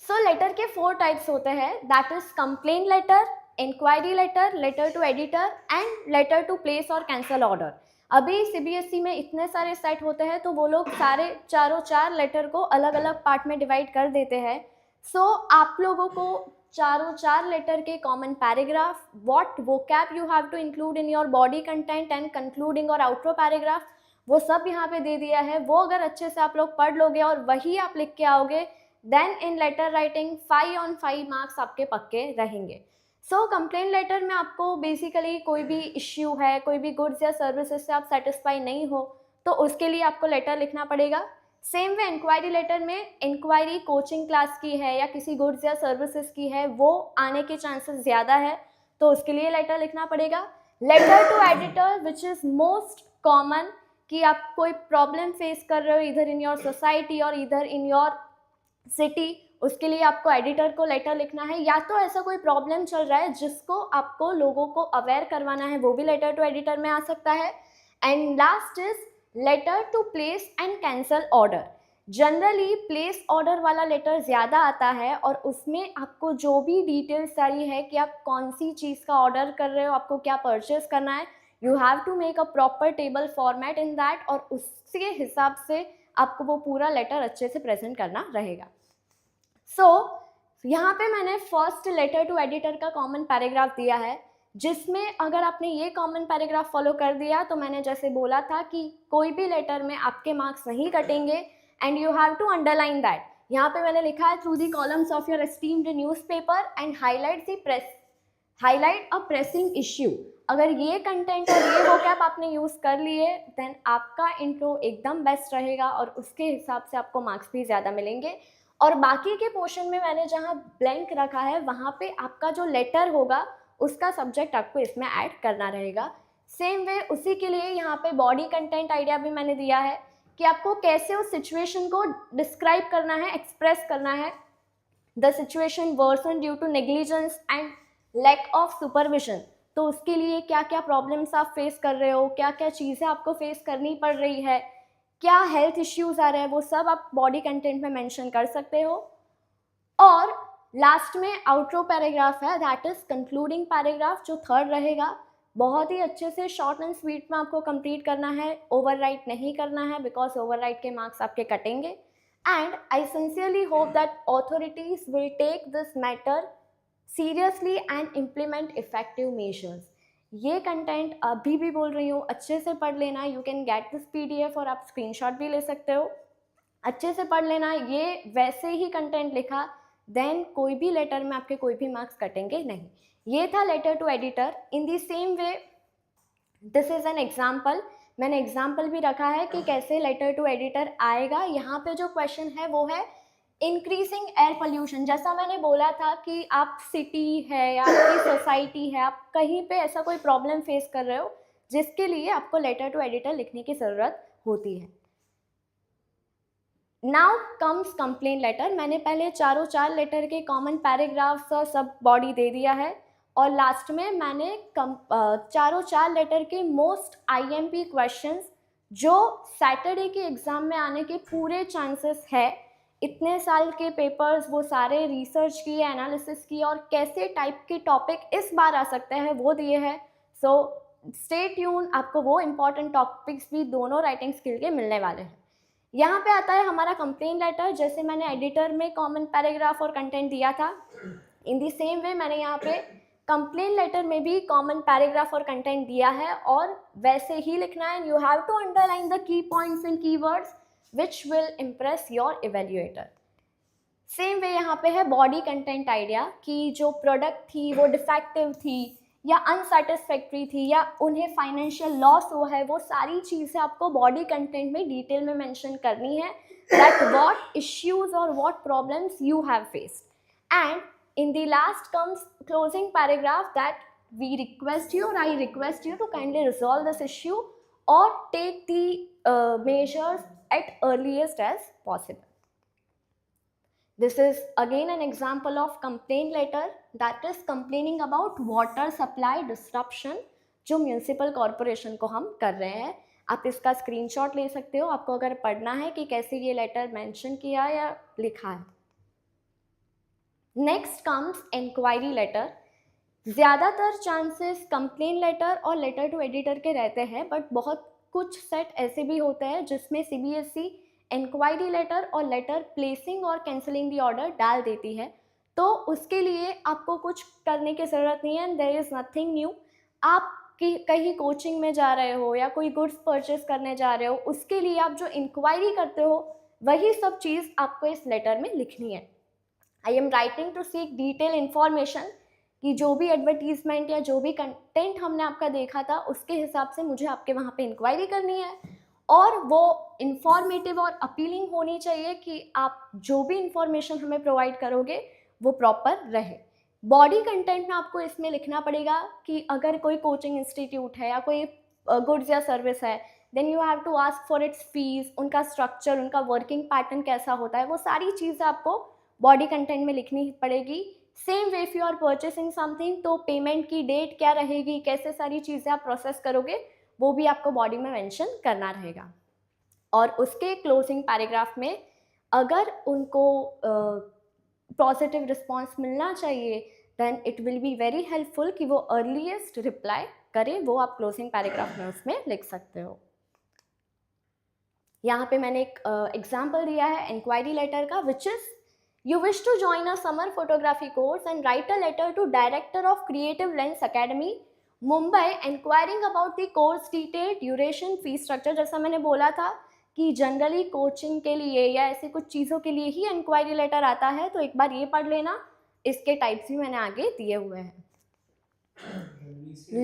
सो लेटर के 4 टाइप्स होते हैं, that is complain letter, inquiry letter, letter to editor and letter to place और कैंसल ऑर्डर. अभी सीबीएसई में इतने सारे सेट होते हैं तो वो लोग सारे चार लेटर को अलग अलग पार्ट में डिवाइड कर देते हैं. सो आप लोगों को चार लेटर के common paragraph, what vocab you have to include in your body content and concluding और आउटरो पैराग्राफ, वो सब यहाँ पे दे दिया है. वो अगर अच्छे से आप लोग पढ़ लोगे और वही आप लिख के आओगे then in letter writing 5 on 5 marks आपके पक्के रहेंगे. सो कंप्लेन लेटर में आपको बेसिकली कोई भी इश्यू है, कोई भी गुड्स या सर्विसेज से आप सेटिस्फाई नहीं हो तो उसके लिए आपको लेटर लिखना पड़ेगा. सेम वे इंक्वायरी लेटर में इंक्वायरी कोचिंग क्लास की है या किसी गुड्स या सर्विसेज की है, वो आने के चांसेस ज़्यादा है तो उसके लिए लेटर लिखना पड़ेगा. Letter to editor which is most common, कि आप कोई प्रॉब्लम फेस कर रहे हो इधर इन योर सोसाइटी और इधर इन योर सिटी, उसके लिए आपको एडिटर को लेटर लिखना है. या तो ऐसा कोई प्रॉब्लम चल रहा है जिसको आपको लोगों को अवेयर करवाना है, वो भी लेटर टू एडिटर में आ सकता है. And last is letter to place and cancel order. Generally place order वाला लेटर ज़्यादा आता है और उसमें आपको जो भी डिटेल्स सारी है कि आप कौन सी चीज़ का ऑर्डर कर रहे हो, आपको क्या परचेज करना है, you have to make a proper table format in that, और उसके हिसाब से आपको वो पूरा लेटर अच्छे से प्रेजेंट करना रहेगा. सो यहाँ पे मैंने फर्स्ट लेटर टू एडिटर का कॉमन पैराग्राफ दिया है, जिसमें अगर आपने ये कॉमन पैराग्राफ फॉलो कर दिया तो मैंने जैसे बोला था कि कोई भी लेटर में आपके मार्क्स नहीं कटेंगे and you have to underline that. यहाँ पे मैंने लिखा है through the columns of your esteemed newspaper and highlight a pressing issue. अगर ये कंटेंट और ये वोकैब आपने यूज़ कर लिए देन आपका इंट्रो एकदम बेस्ट रहेगा और उसके हिसाब से आपको मार्क्स भी ज़्यादा मिलेंगे. और बाकी के पोर्शन में मैंने जहाँ ब्लैंक रखा है वहाँ पे आपका जो लेटर होगा उसका सब्जेक्ट आपको इसमें ऐड करना रहेगा. सेम वे उसी के लिए यहाँ पे बॉडी कंटेंट आइडिया भी मैंने दिया है कि आपको कैसे उस सिचुएशन को डिस्क्राइब करना है, एक्सप्रेस करना है. The situation worsen due to negligence and lack of supervision. तो उसके लिए क्या क्या प्रॉब्लम्स आप फेस कर रहे हो, क्या क्या चीज़ें आपको फेस करनी पड़ रही है, क्या हेल्थ इश्यूज आ रहे हैं, वो सब आप बॉडी कंटेंट में मेंशन कर सकते हो. और लास्ट में आउटरो पैराग्राफ है, दैट इज कंक्लूडिंग पैराग्राफ, जो थर्ड रहेगा. बहुत ही अच्छे से शॉर्ट एंड स्वीट में आपको कंप्लीट करना है, ओवरराइट नहीं करना है बिकॉज ओवरराइट के मार्क्स आपके कटेंगे. And I sincerely hope that authorities will take this matter seriously and implement effective measures. ये कंटेंट अभी भी बोल रही हूँ, अच्छे से पढ़ लेना. You can get this PDF और आप स्क्रीनशॉट भी ले सकते हो. अच्छे से पढ़ लेना. ये वैसे ही कंटेंट लिखा देन कोई भी लेटर में आपके कोई भी मार्क्स कटेंगे नहीं. ये था letter to editor. In the same way this is an example. मैंने एग्जाम्पल भी रखा है कि कैसे लेटर टू एडिटर आएगा. यहाँ पे जो क्वेश्चन है वो है इंक्रीजिंग एयर पोल्यूशन. जैसा मैंने बोला था कि आप सिटी है या आपकी सोसाइटी है, आप कहीं पे ऐसा कोई प्रॉब्लम फेस कर रहे हो जिसके लिए आपको लेटर टू एडिटर लिखने की ज़रूरत होती है. Now comes complain letter. मैंने पहले चार लेटर के कॉमन पैराग्राफ्स और सब बॉडी दे दिया है और लास्ट में मैंने चार लेटर के मोस्ट IMP क्वेश्चंस जो सैटरडे के एग्ज़ाम में आने के पूरे चांसेस है. इतने साल के पेपर्स वो सारे रिसर्च किए, एनालिसिस किए और कैसे टाइप के टॉपिक इस बार आ सकते हैं वो दिए हैं. सो स्टे ट्यून, आपको वो इम्पॉर्टेंट टॉपिक्स भी दोनों राइटिंग स्किल के मिलने वाले हैं. यहाँ पे आता है हमारा कंप्लेन लेटर. जैसे मैंने एडिटर में कॉमन पैराग्राफ और कंटेंट दिया था, इन दी सेम वे मैंने यहाँ पे कंप्लेन लेटर में भी कॉमन पैराग्राफ और कंटेंट दिया है और वैसे ही लिखना है. You have to underline the key points and keywords which will impress your evaluator. Same way यहाँ पे है बॉडी कंटेंट आइडिया कि जो प्रोडक्ट थी वो डिफेक्टिव थी या अनसेटिस्फैक्ट्री थी या उन्हें फाइनेंशियल लॉस हुआ है, वो सारी चीज़ें आपको बॉडी कंटेंट में डिटेल में मेंशन करनी है. दैट व्हाट इश्यूज और what problems you have faced. And in the last comes closing paragraph that we request you और I request you to kindly resolve this issue or take the measures at earliest as possible. This is again an example of complaint letter, that is complaining about water supply disruption जो municipal corporation को हम कर रहे हैं. आप इसका screenshot ले सकते हो आपको अगर पढ़ना है कि कैसे ये लेटर मेंशन किया या लिखा है. Next comes inquiry letter. ज़्यादातर चांसेस कंप्लेन लेटर और लेटर टू एडिटर के रहते हैं, बट बहुत कुछ सेट ऐसे भी होते हैं जिसमें CBSE इंक्वायरी लेटर और लेटर प्लेसिंग और कैंसिलिंग दी ऑर्डर डाल देती है. तो उसके लिए आपको कुछ करने की ज़रूरत नहीं है. There is nothing new. आप कहीं कोचिंग में जा रहे हो या कोई गुड्स परचेस करने जा रहे हो, उसके लिए आप जो इंक्वायरी करते हो वही सब चीज़ आपको इस लेटर में लिखनी है. I am writing to seek detail information कि जो भी एडवर्टीजमेंट या जो भी कंटेंट हमने आपका देखा था उसके हिसाब से मुझे आपके वहाँ पे इंक्वायरी करनी है और वो इंफॉर्मेटिव और अपीलिंग होनी चाहिए कि आप जो भी इंफॉर्मेशन हमें प्रोवाइड करोगे वो प्रॉपर रहे. बॉडी कंटेंट में आपको इसमें लिखना पड़ेगा कि अगर कोई कोचिंग इंस्टीट्यूट है या कोई गुड्स या सर्विस है then you have to ask for its fees, उनका स्ट्रक्चर, उनका वर्किंग पैटर्न कैसा होता है, वो सारी चीज़ें आपको बॉडी कंटेंट में लिखनी पड़ेगी. Same way if you are purchasing something तो पेमेंट की डेट क्या रहेगी, कैसे सारी चीज़ें आप प्रोसेस करोगे वो भी आपको बॉडी में मेंशन करना रहेगा. और उसके क्लोजिंग पैराग्राफ में अगर उनको पॉजिटिव रिस्पॉन्स मिलना चाहिए then it will be very helpful कि वो अर्लीस्ट रिप्लाई करें, वो आप क्लोजिंग पैराग्राफ में उसमें लिख सकते हो. यहाँ पे मैंने एक एग्जाम्पल दिया है इंक्वायरी लेटर का, which is You wish to join a summer photography course and write a letter to director of Creative Lens Academy, Mumbai, inquiring about the course detail, duration, fee structure. जैसा मैंने बोला था कि generally coaching के लिए या ऐसी कुछ चीज़ों के लिए ही इंक्वायरी लेटर आता है, तो एक बार ये पढ़ लेना. इसके टाइप्स भी मैंने आगे दिए हुए हैं.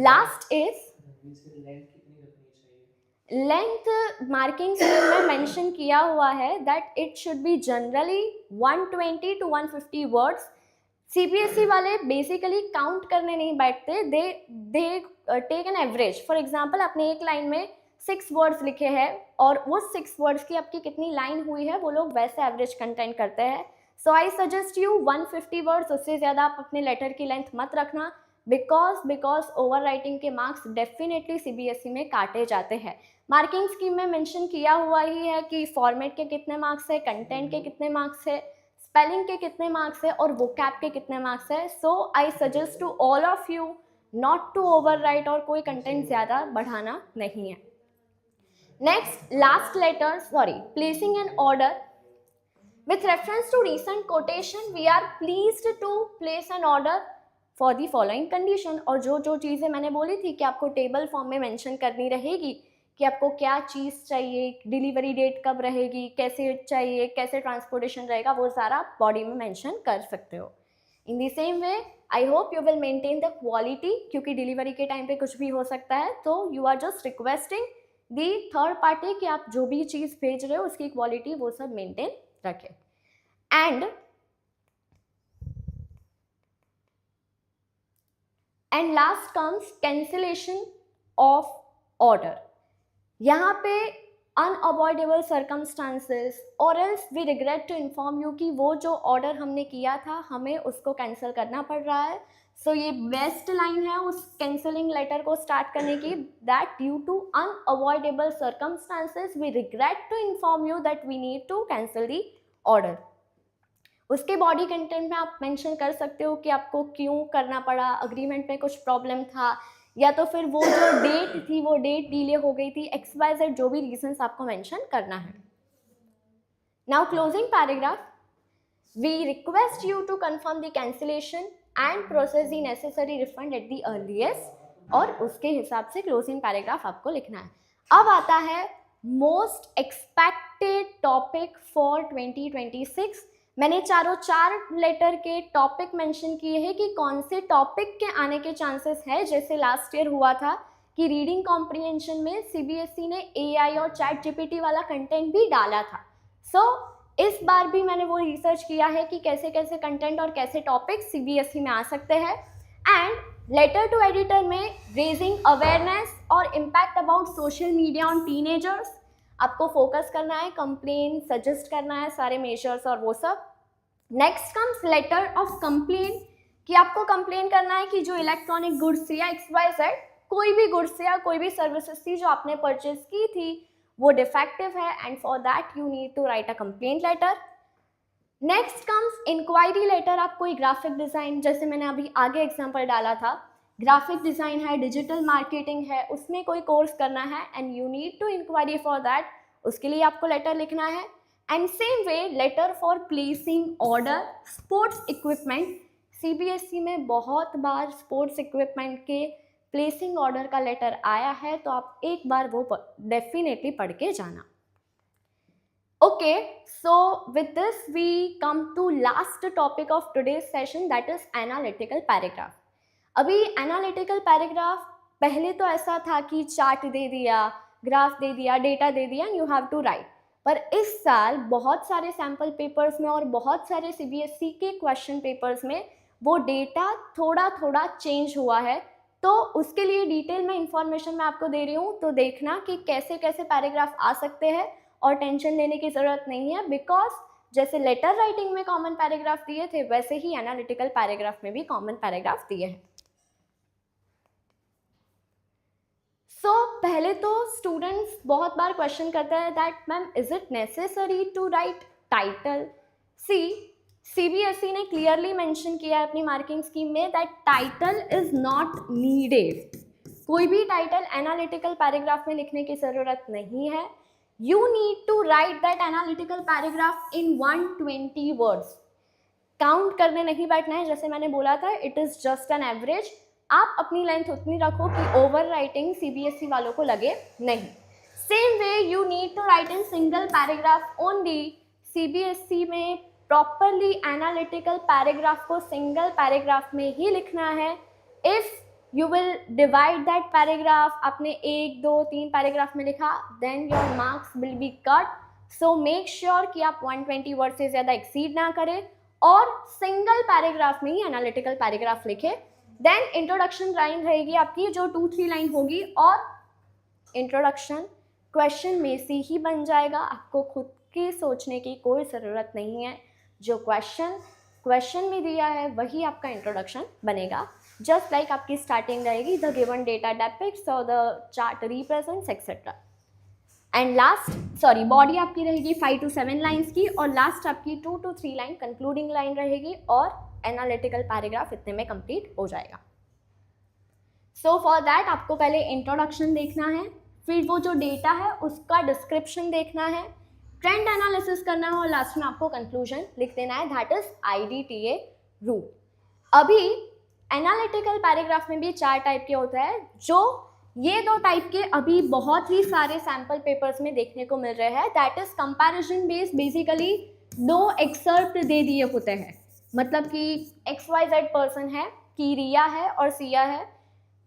Last is length. Marking scheme में मेंशन किया हुआ है that it should be generally 120 to 150 words. CBSE वाले बेसिकली काउंट करने नहीं बैठते, they take an average. For example आपने एक लाइन में 6 वर्ड्स लिखे हैं और वो 6 वर्ड्स की आपकी कितनी लाइन हुई है वो लोग वैसे एवरेज कंटेंट करते हैं. सो आई सजेस्ट यू 150 वर्ड्स, उससे ज़्यादा आप अपने लेटर की लेंथ मत रखना, बिकॉज ओवर राइटिंग के मार्क्स डेफिनेटली सीबीएसई में काटे जाते हैं. मार्किंग स्कीम में मेंशन किया हुआ ही है कि फॉर्मेट के कितने मार्क्स है, कंटेंट के कितने मार्क्स है, स्पेलिंग के कितने मार्क्स है और वोकैब के कितने मार्क्स है. So I suggest to all of you not to overwrite और कोई कंटेंट ज़्यादा बढ़ाना नहीं है. Next, last letter, placing an order. With reference to recent quotation, we are pleased to place an order for the following condition. और जो चीज़ें मैंने बोली थी कि आपको टेबल फॉर्म में मेंशन करनी रहेगी कि आपको क्या चीज़ चाहिए, डिलीवरी डेट कब रहेगी, कैसे चाहिए, कैसे ट्रांसपोर्टेशन रहेगा, वो सारा बॉडी में मेंशन कर सकते हो. In the same way I hope you will maintain the quality, क्योंकि डिलीवरी के टाइम पे कुछ भी हो सकता है. तो you are just requesting the third party कि आप जो भी चीज़ भेज रहे हो उसकी क्वालिटी वो सब मेंटेन रखें. And last comes cancellation of order. यहाँ पे अनअवॉइडेबल सर्कमस्टांसेस और else we regret to inform you कि वो जो ऑर्डर हमने किया था हमें उसको कैंसिल करना पड़ रहा है. सो ये बेस्ट लाइन है उस कैंसलिंग लेटर को स्टार्ट करने की, that due to unavoidable circumstances we regret to inform you that we need to cancel the order. उसके बॉडी कंटेंट में आप मेंशन कर सकते हो कि आपको क्यों करना पड़ा, अग्रीमेंट में कुछ प्रॉब्लम था या तो फिर वो जो डेट थी वो डेट डिले हो गई थी, XYZ जो भी रीजंस आपको मेंशन करना है. Now closing paragraph. We request you to confirm the cancellation and process the necessary refund at the earliest, और उसके हिसाब से क्लोजिंग पैराग्राफ आपको लिखना है. अब आता है मोस्ट एक्सपेक्टेड टॉपिक फॉर 2026. मैंने चार लेटर के टॉपिक मेंशन किए हैं कि कौन से टॉपिक के आने के चांसेस है. जैसे लास्ट ईयर हुआ था कि रीडिंग कॉम्प्रिहेंशन में सीबीएसई ने AI और ChatGPT वाला कंटेंट भी डाला था. सो इस बार भी मैंने वो रिसर्च किया है कि कैसे कैसे कंटेंट और कैसे टॉपिक सीबीएसई में आ सकते हैं. एंड लेटर टू एडिटर में रेजिंग अवेयरनेस और impact about social media on teenagers. आपको फोकस करना है, कंप्लेन सजेस्ट करना है, सारे मेजर्स और वो सब. Next comes later of complain, कि आपको कंप्लेन करना है कि जो इलेक्ट्रॉनिक गुड्स या XYZ कोई भी गुड्स या कोई भी सर्विसेज थी जो आपने परचेज की थी वो डिफेक्टिव है, and for that you need to write a complaint letter. Next comes inquiry letter. आप कोई ग्राफिक डिज़ाइन, जैसे मैंने अभी आगे एग्जांपल डाला था, ग्राफिक डिज़ाइन है, डिजिटल मार्केटिंग है, उसमें कोई कोर्स करना है and you need to inquiry for that, उसके लिए आपको लेटर लिखना है. And same way letter for placing order. Sports equipment, CBSE में बहुत बार स्पोर्ट्स इक्विपमेंट के प्लेसिंग ऑर्डर का लेटर आया है, तो आप एक बार वो डेफिनेटली पढ़ के जाना. Okay, so with this we come to last topic of today's session, that is analytical paragraph. अभी एनालिटिकल पैराग्राफ पहले तो ऐसा था कि चार्ट दे दिया, ग्राफ दे दिया, डेटा दे दिया, यू हैव टू राइट. पर इस साल बहुत सारे सैम्पल पेपर्स में और बहुत सारे सीबीएसई के क्वेश्चन पेपर्स में वो डेटा थोड़ा थोड़ा चेंज हुआ है. तो उसके लिए डिटेल में इंफॉर्मेशन मैं आपको दे रही हूँ, तो देखना कि कैसे कैसे पैराग्राफ आ सकते हैं और टेंशन लेने की ज़रूरत नहीं है, बिकॉज जैसे लेटर राइटिंग में कॉमन पैराग्राफ दिए थे वैसे ही एनालिटिकल पैराग्राफ में भी कॉमन पैराग्राफ दिए हैं. पहले तो स्टूडेंट्स बहुत बार क्वेश्चन करते हैं that ma'am is it necessary to write title. CBSE ने क्लियरली मेंशन किया है अपनी मार्किंग स्कीम में that title is not needed. कोई भी टाइटल एनालिटिकल पैराग्राफ में लिखने की ज़रूरत नहीं है. You need to write that analytical paragraph in 120 words. Count करने नहीं बैठना है, जैसे मैंने बोला था it is just an average. आप अपनी लेंथ उतनी रखो कि ओवर राइटिंग CBSE वालों को लगे नहीं। Same way you need to write in single paragraph only. CBSE में प्रॉपरली एनालिटिकल पैराग्राफ को सिंगल पैराग्राफ में ही लिखना है। If you will divide that paragraph, आपने 1, 2, 3 पैराग्राफ में लिखा, then your marks will be cut. So make sure कि आप 120 वर्ड से ज़्यादा एक्सीड ना करें और सिंगल पैराग्राफ में ही एनालिटिकल पैराग्राफ लिखे। देन इंट्रोडक्शन लाइन रहेगी आपकी जो 2-3 लाइन होगी, और इंट्रोडक्शन क्वेश्चन में से ही बन जाएगा, आपको खुद की सोचने की कोई ज़रूरत नहीं है। जो क्वेश्चन में दिया है वही आपका इंट्रोडक्शन बनेगा। जस्ट लाइक आपकी स्टार्टिंग रहेगी द गिवन डेटा डेपिक्ट्स और the chart represents etcetera. And body आपकी रहेगी 5 to 7 लाइन्स की, और लास्ट आपकी 2 to 3 लाइन कंक्लूडिंग लाइन रहेगी, और एनालिटिकल पैराग्राफ इतने में कंप्लीट हो जाएगा। सो फॉर दैट आपको पहले इंट्रोडक्शन देखना है, फिर वो जो डेटा है उसका डिस्क्रिप्शन देखना है, ट्रेंड एनालिसिस करना है, और लास्ट में आपको कंक्लूजन लिख देना है, दैट इज IDTA रूल। अभी एनालिटिकल पैराग्राफ में भी 4 टाइप के होता है, जो ये 2 टाइप के अभी बहुत ही सारे सैम्पल पेपर्स में देखने को मिल रहे हैं। That is comparison based. Basically 2 excerpt दे दिए होते हैं, मतलब कि XYZ पर्सन है, कि रिया है और सिया है,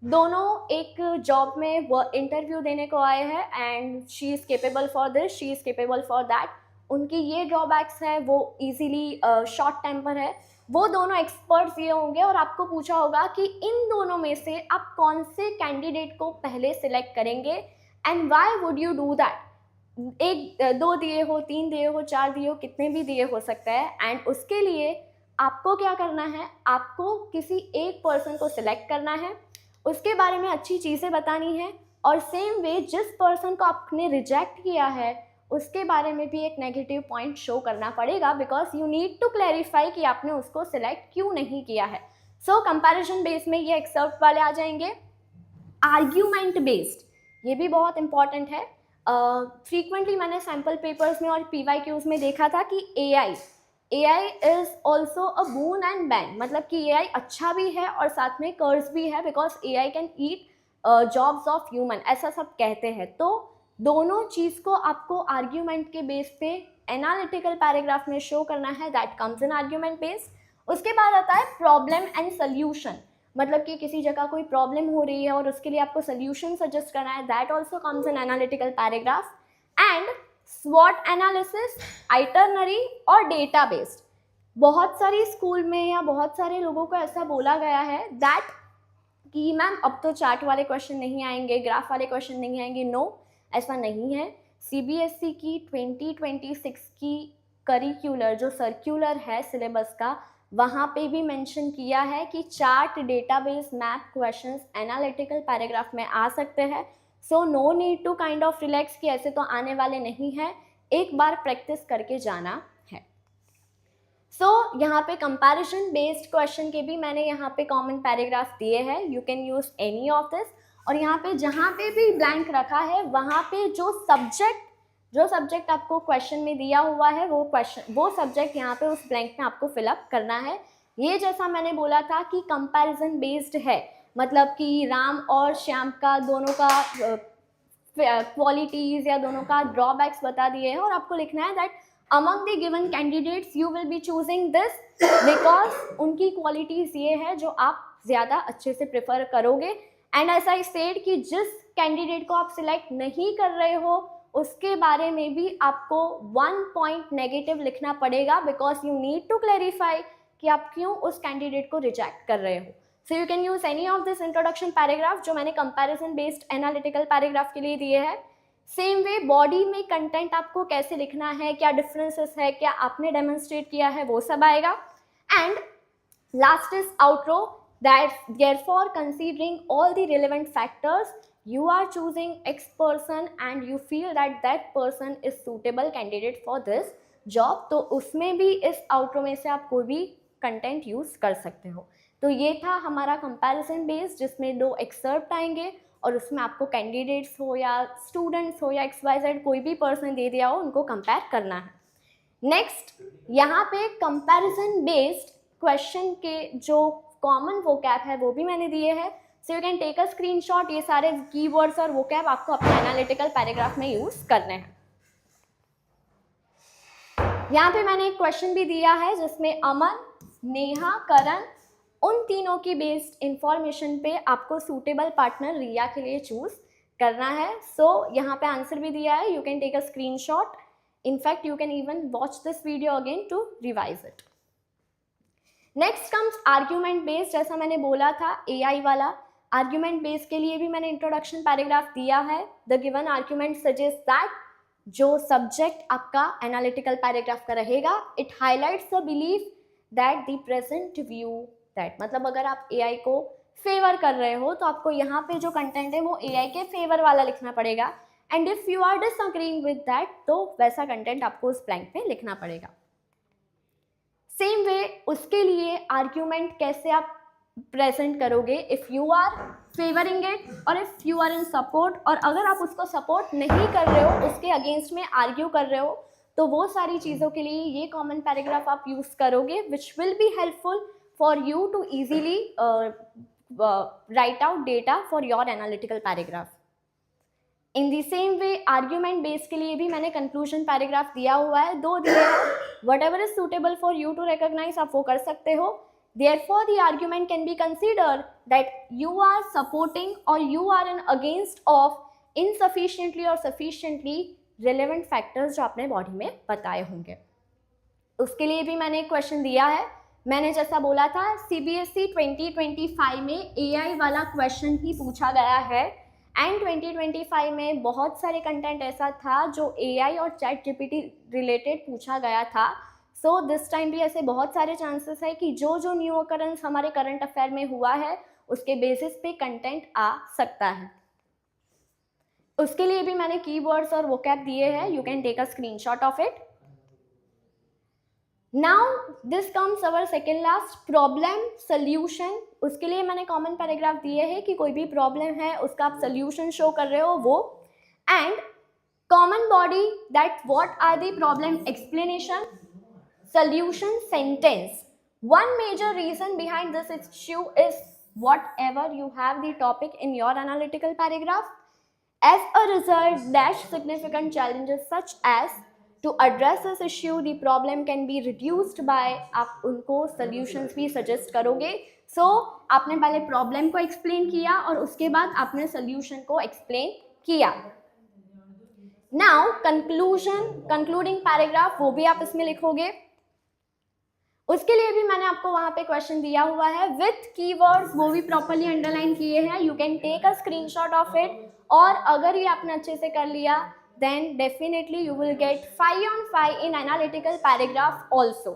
दोनों एक जॉब में वो इंटरव्यू देने को आए हैं, and she is capable for this, she is capable for that. उनकी ये ड्रॉबैक्स है, वो इजीली शॉर्ट टेम्पर है, वो दोनों एक्सपर्ट्स ये होंगे, और आपको पूछा होगा कि इन दोनों में से आप कौन से कैंडिडेट को पहले सिलेक्ट करेंगे and why would you do that. 1, 2 दिए हो, 3 दिए हो, 4 दिए हो, कितने भी दिए हो सकता है, एंड उसके लिए आपको क्या करना है, आपको किसी एक पर्सन को सिलेक्ट करना है, उसके बारे में अच्छी चीज़ें बतानी है, और सेम वे जिस पर्सन को आपने रिजेक्ट किया है उसके बारे में भी एक नेगेटिव पॉइंट शो करना पड़ेगा, because you need to clarify कि आपने उसको सिलेक्ट क्यों नहीं किया है। सो कंपैरिजन बेस में ये एक्सर्प्ट वाले आ जाएंगे। आर्ग्यूमेंट बेस्ड, ये भी बहुत इंपॉर्टेंट है। फ्रीक्वेंटली मैंने सैम्पल पेपर्स में और PYQs में देखा था कि AI is also a boon and ban, मतलब कि AI अच्छा भी है और साथ में कर्स भी है, because AI can eat jobs of human, ऐसा सब कहते हैं। तो दोनों चीज़ को आपको आर्ग्यूमेंट के बेस पे एनालिटिकल पैराग्राफ में शो करना है, that comes in argument base. उसके बाद आता है प्रॉब्लम एंड सल्यूशन, मतलब कि किसी जगह कोई प्रॉब्लम हो रही है और उसके लिए आपको सल्यूशन सजेस्ट करना है, that also comes in analytical paragraph. And स्वॉट एनालिसिस, आइटरनरी और डेटा बेस्ड। बहुत सारी स्कूल में या बहुत सारे लोगों को ऐसा बोला गया है दैट कि मैम अब तो चार्ट वाले क्वेश्चन नहीं आएंगे, ग्राफ वाले क्वेश्चन नहीं आएंगे। नो, ऐसा नहीं है। CBSE की 2026 की करिकुलर जो सर्कुलर है सिलेबस का, वहाँ पे भी मेंशन किया है कि chart, database, map questions analytical paragraph में आ सकते हैं। So no need to kind of relax कि ऐसे तो आने वाले नहीं हैं, एक बार प्रैक्टिस करके जाना है। सो यहाँ पे कंपैरिजन बेस्ड क्वेश्चन के भी मैंने यहाँ पे कॉमन पैराग्राफ दिए हैं, you can use any of this. और यहाँ पे जहाँ पे भी ब्लैंक रखा है वहाँ पे जो सब्जेक्ट आपको क्वेश्चन में दिया हुआ है वो सब्जेक्ट यहाँ पे उस ब्लैंक में आपको फिलअप करना है। ये जैसा मैंने बोला था कि कंपैरिजन बेस्ड है, मतलब कि राम और श्याम का दोनों का क्वालिटीज़ या दोनों का ड्रॉबैक्स बता दिए हैं, और आपको लिखना है that among the given candidates you will B choosing this because उनकी क्वालिटीज़ ये है जो आप ज़्यादा अच्छे से प्रेफर करोगे। एंड ऐसा आई सेड कि जिस कैंडिडेट को आप सिलेक्ट नहीं कर रहे हो उसके बारे में भी आपको 1 पॉइंट नेगेटिव लिखना पड़ेगा, because you need to clarify कि आप क्यों उस कैंडिडेट को रिजेक्ट कर रहे हो। सो you can use any of this introduction paragraph जो मैंने कंपैरिजन बेस्ड एनालिटिकल पैराग्राफ के लिए दिए हैं। सेम वे बॉडी में कंटेंट आपको कैसे लिखना है, क्या डिफरेंसेस है, क्या आपने डेमोन्स्ट्रेट किया है, वो सब आएगा। And last is outro, that therefore considering all the relevant factors you are choosing X person and you feel that that person is suitable candidate for this job, तो उसमें भी इस आउटरो में से आप कोई भी कंटेंट यूज़ कर सकते हो। तो ये था हमारा कंपैरिजन बेस्ड, जिसमें 2 एक्सर्प्ट आएंगे और उसमें आपको कैंडिडेट्स हो या स्टूडेंट्स हो या XYZ कोई भी पर्सन दे दिया हो उनको कंपेयर करना है। नेक्स्ट यहाँ पे कंपैरिजन बेस्ड क्वेश्चन के जो कॉमन वोकैब है वो भी मैंने दिए हैं, so you can take a screenshot. ये सारे कीवर्ड्स और वोकैब आपको अपने एनालिटिकल पैराग्राफ में यूज करने हैं। यहाँ पे मैंने एक क्वेश्चन भी दिया है जिसमें अमन, नेहा, करण, उन तीनों की बेस्ड इंफॉर्मेशन पे आपको सूटेबल पार्टनर रिया के लिए चूज करना है। सो यहाँ पे आंसर भी दिया है, you can take a screenshot. In fact you can even watch this video again to revise it. Next comes argument based. जैसा मैंने बोला था AI वाला आर्ग्यूमेंट बेस्ड के लिए भी मैंने इंट्रोडक्शन पैराग्राफ दिया है। The given argument suggest that जो सब्जेक्ट आपका एनालिटिकल पैराग्राफ का रहेगा, it highlights the belief that the present view that, मतलब अगर आप AI को फेवर कर रहे हो तो आपको यहाँ पे जो कंटेंट है वो AI के फेवर वाला लिखना पड़ेगा, and if you are disagreeing with that तो वैसा कंटेंट आपको उस ब्लैंक पे लिखना पड़ेगा। सेम वे उसके लिए आर्ग्यूमेंट कैसे आप प्रेजेंट करोगे, if you are favouring it और if you are in support, और अगर आप उसको सपोर्ट नहीं कर रहे हो, उसके अगेंस्ट में आर्ग्यू कर रहे हो, तो वो सारी चीज़ों के लिए ये कॉमन पैराग्राफ आप यूज करोगे, which will be helpful for you to easily write out data for your analytical paragraph. In the same way argument base के लिए भी मैंने कंक्लूजन पैराग्राफ दिया हुआ है, दो दिए हैं। Whatever is suitable for you to recognise आप वो कर सकते हो। Therefore, the argument can be considered that you are supporting or you are in against of insufficiently or sufficiently relevant factors जो आपने बॉडी में बताए होंगे। उसके लिए भी मैंने एक क्वेश्चन दिया है। मैंने जैसा बोला था CBSE 2025 में AI वाला क्वेश्चन ही पूछा गया है, एंड 2025 में बहुत सारे कंटेंट ऐसा था जो AI और ChatGPT रिलेटेड पूछा गया था। सो दिस टाइम भी ऐसे बहुत सारे चांसेस है कि जो न्यू अकरेंस हमारे करंट अफेयर में हुआ है उसके बेसिस पे कंटेंट आ सकता है। उसके लिए भी मैंने कीवर्ड्स और वोकैब दिए हैं, you can take a screenshot of it. Now this comes our second last, problem solution. उसके लिए मैंने कॉमन पैराग्राफ दिए हैं कि कोई भी प्रॉब्लम है उसका आप सॉल्यूशन शो कर रहे हो वो, and common body that what are the problem explanation, solution sentence. One major reason behind this issue is whatever you have the topic in your analytical paragraph. As a result, dash significant challenges such as to address this issue, the problem can be reduced by आप उनको solutions भी suggest करोगे। So आपने पहले problem को explain किया और उसके बाद आपने solution को explain किया। Now conclusion, concluding paragraph वो भी आप इसमें लिखोगे। उसके लिए भी मैंने आपको वहां पे क्वेश्चन दिया हुआ है विथ कीवर्ड्स, वो भी प्रॉपर्ली अंडरलाइन किए हैं, you can take a screenshot of it. और अगर ये आपने अच्छे से कर लिया then definitely you will get 5 on 5 in analytical paragraph also.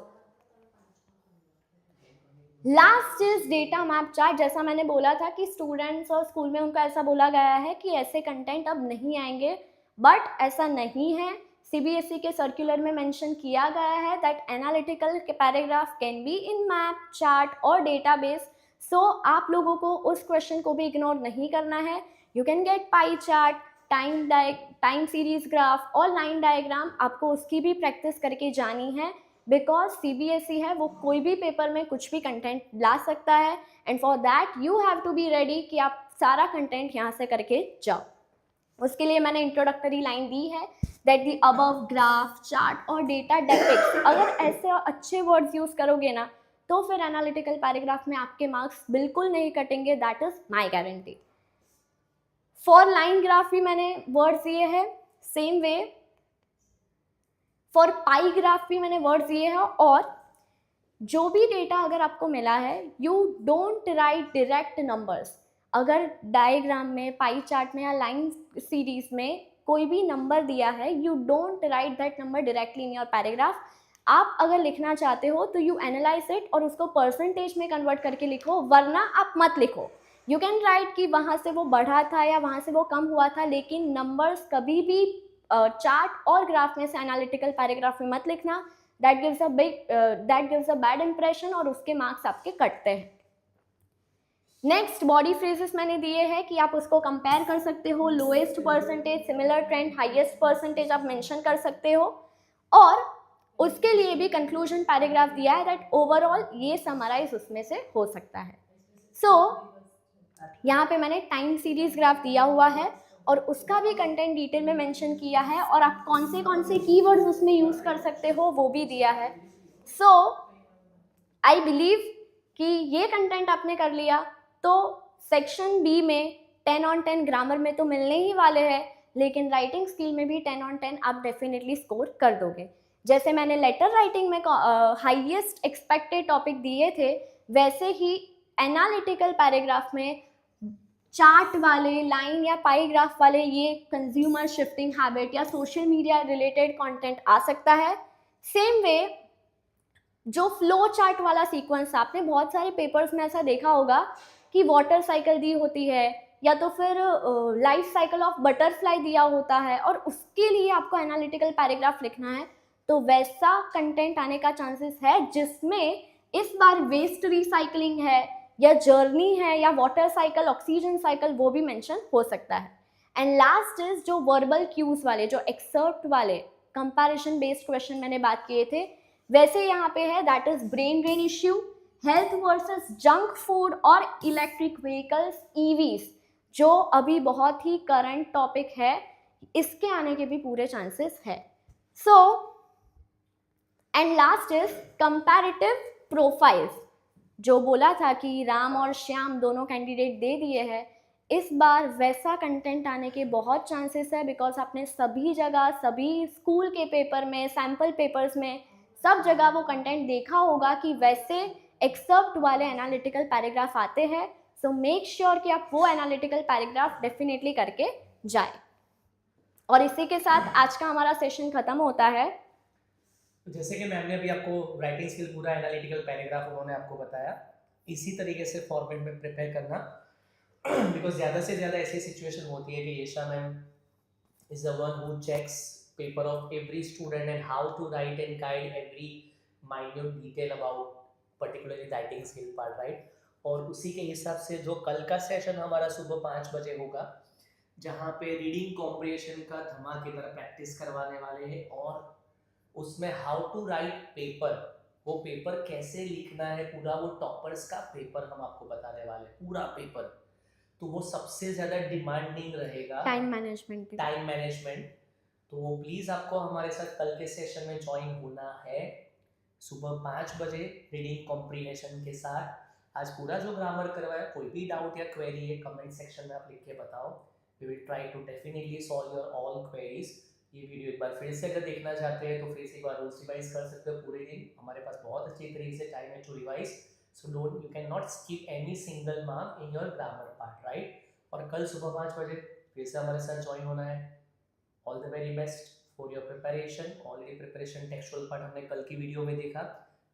Last is data map chart. जैसा मैंने बोला था कि स्टूडेंट्स और स्कूल में उनका ऐसा बोला गया है कि ऐसे कंटेंट अब नहीं आएंगे, बट ऐसा नहीं है। CBSE के सर्कुलर में मेंशन किया गया है that analytical paragraph can be in map, chart और डेटाबेस। सो आप लोगों को उस क्वेश्चन को भी इग्नोर नहीं करना है। You can gate pie chart, time series graph और लाइन डायग्राम, आपको उसकी भी प्रैक्टिस करके जानी है, बिकॉज CBSE है वो कोई भी पेपर में कुछ भी कंटेंट ला सकता है, and for that you have to be ready कि आप सारा कंटेंट यहाँ से करके जाओ। उसके लिए मैंने इंट्रोडक्टरी लाइन दी है that the above graph, chart और डेटा डेपिक्स, अगर ऐसे अच्छे वर्ड्स यूज करोगे ना तो फिर एनालिटिकल पैराग्राफ में आपके मार्क्स बिल्कुल नहीं कटेंगे, that is my guarantee. For line graph भी मैंने वर्ड्स दिए हैं, same way for pi graph भी मैंने वर्ड्स दिए हैं। और जो भी डेटा अगर आपको मिला है you don't write direct numbers. अगर डायग्राम में, पाई चार्ट में या लाइन सीरीज में कोई भी नंबर दिया है, you don't write that number directly in your paragraph. आप अगर लिखना चाहते हो तो यू एनालाइज इट और उसको परसेंटेज में कन्वर्ट करके लिखो, वरना आप मत लिखो। यू कैन राइट कि वहाँ से वो बढ़ा था या वहाँ से वो कम हुआ था, लेकिन नंबर्स कभी भी चार्ट और ग्राफ में से एनालिटिकल पैराग्राफ में मत लिखना। That gives a bad impression और उसके मार्क्स आपके कटते हैं। नेक्स्ट बॉडी फ्रेजेस मैंने दिए हैं कि आप उसको कंपेयर कर सकते हो, lowest percentage, similar trend, highest percentage आप मेंशन कर सकते हो। और उसके लिए भी कंक्लूजन पैराग्राफ दिया है दैट ओवरऑल ये समराइज उसमें से हो सकता है. सो यहाँ पे मैंने टाइम सीरीज ग्राफ दिया हुआ है और उसका भी कंटेंट डिटेल में मेंशन किया है और आप कौन से कीवर्ड्स उसमें यूज़ कर सकते हो वो भी दिया है. सो आई बिलीव कि ये कंटेंट आपने कर लिया तो सेक्शन बी में 10 on 10 ग्रामर में तो मिलने ही वाले हैं, लेकिन राइटिंग स्किल में भी 10 on 10 आप डेफिनेटली स्कोर कर दोगे. जैसे मैंने लेटर राइटिंग में हाईएस्ट एक्सपेक्टेड टॉपिक दिए थे, वैसे ही एनालिटिकल पैराग्राफ में चार्ट वाले, लाइन या पाई ग्राफ वाले ये कंज्यूमर शिफ्टिंग हैबिट या सोशल मीडिया रिलेटेड कंटेंट आ सकता है. सेम वे जो फ्लो चार्ट वाला सीक्वेंस, आपने बहुत सारे पेपर्स में ऐसा देखा होगा कि वाटर साइकिल दी होती है या तो फिर लाइफ साइकिल ऑफ बटरफ्लाई दिया होता है और उसके लिए आपको एनालिटिकल पैराग्राफ लिखना है, तो वैसा कंटेंट आने का चांसेस है जिसमें इस बार वेस्ट रिसाइकलिंग है या जर्नी है या वाटर साइकिल, ऑक्सीजन साइकिल, वो भी मेंशन हो सकता है. एंड लास्ट इज जो वर्बल क्यूज वाले, जो एक्सर्प्ट वाले कंपैरिजन बेस्ड क्वेश्चन मैंने बात किए थे, वैसे यहाँ पे है that is brain drain issue, health versus junk food और इलेक्ट्रिक व्हीकल्स ईवीज, जो अभी बहुत ही करंट टॉपिक है, इसके आने के भी पूरे चांसेस है. So and last is comparative profiles, जो बोला था कि राम और श्याम दोनों कैंडिडेट दे दिए हैं, इस बार वैसा कंटेंट आने के बहुत चांसेस है बिकॉज आपने सभी जगह, सभी स्कूल के पेपर में, सैम्पल पेपर्स में, सब जगह वो कंटेंट देखा होगा कि वैसे एक्सर्प्ट वाले एनालिटिकल पैराग्राफ आते हैं. सो मेक श्योर कि आप वो एनालिटिकल पैराग्राफ डेफिनेटली करके जाए. और इसी के साथ आज का हमारा सेशन खत्म होता है. जैसे कि मैम ने अभी आपको राइटिंग स्किल पूरा एनालिटिकल पैराग्राफ उन्होंने आपको बताया, इसी तरीके से फॉर्मेट में प्रिपेयर करना बिकॉज ज़्यादा से ज़्यादा ऐसी सिचुएशन होती है कि Yesha ma'am is the one who checks paper of every student and how to write and guide every minute detail about particularly writing skill part, right. और उसी के हिसाब से जो कल का सेशन हमारा सुबह 5 बजे होगा, जहाँ पे रीडिंग कॉम्प्रिहेंशन का धमाकेदार प्रैक्टिस करवाने वाले हैं और उसमें हाउ टू राइट पेपर, वो पेपर कैसे लिखना है पूरा, वो टॉपर्स का पेपर हम आपको बताने वाले, पूरा पेपर. तो वो सबसे ज़्यादा डिमांडिंग रहेगा, टाइम मैनेजमेंट. तो वो प्लीज़ आपको हमारे साथ कल के सेशन में ज्वाइन होना है सुबह 5 बजे रीडिंग कॉम्प्रिहेंशन के साथ. आज पूरा जो ग्रामर करवाया, कोई भी डाउट या क्वेरी है कमेंट सेक्शन में आप लिख के बताओ. We will try to definitely solve your all queries. ये वीडियो एक बार फिर से अगर देखना चाहते हैं तो फिर से एक बार रोज रिवाइज कर सकते हो पूरे दिन. हमारे पास बहुत अच्छी तरीके से टाइम है to revise, so don't, you can not skip any single mark in your grammar part, right. और कल सुबह 5 बजे फिर से हमारे साथ ज्वाइन होना है. All the very best for your preparation. Already preparation textual part हमने कल की वीडियो में देखा,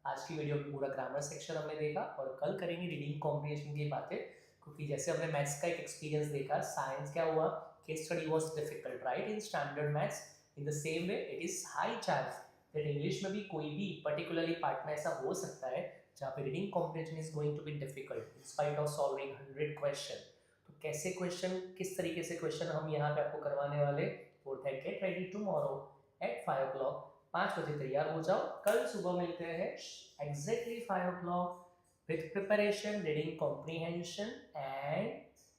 आज की वीडियो में पूरा ग्रामर सेक्शन हमने देखा और कल करेंगे रीडिंग कॉम्प्रिहेंशन की बातें, क्योंकि जैसे हमने मैथ्स का एक एक्सपीरियंस देखा, साइंस क्या हुआ, case study was difficult, right, in standard maths. In the same way it is high chance that English में भी कोई भी पर्टिकुलरली पार्ट में ऐसा हो सकता है जहाँ पे reading comprehension is going to be difficult in spite of solving 100 question. तो कैसे क्वेश्चन, किस तरीके से क्वेश्चन हम यहाँ पे आपको करवाने वाले, for that get ready tomorrow at 5 o'clock. 5 बजे तैयार हो जाओ. कल सुबह मिलते हैं exactly 5 o'clock with preparation, reading comprehension and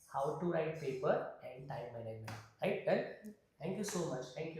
how to write paper and time management, right. Done. Thank you so much. Thank you.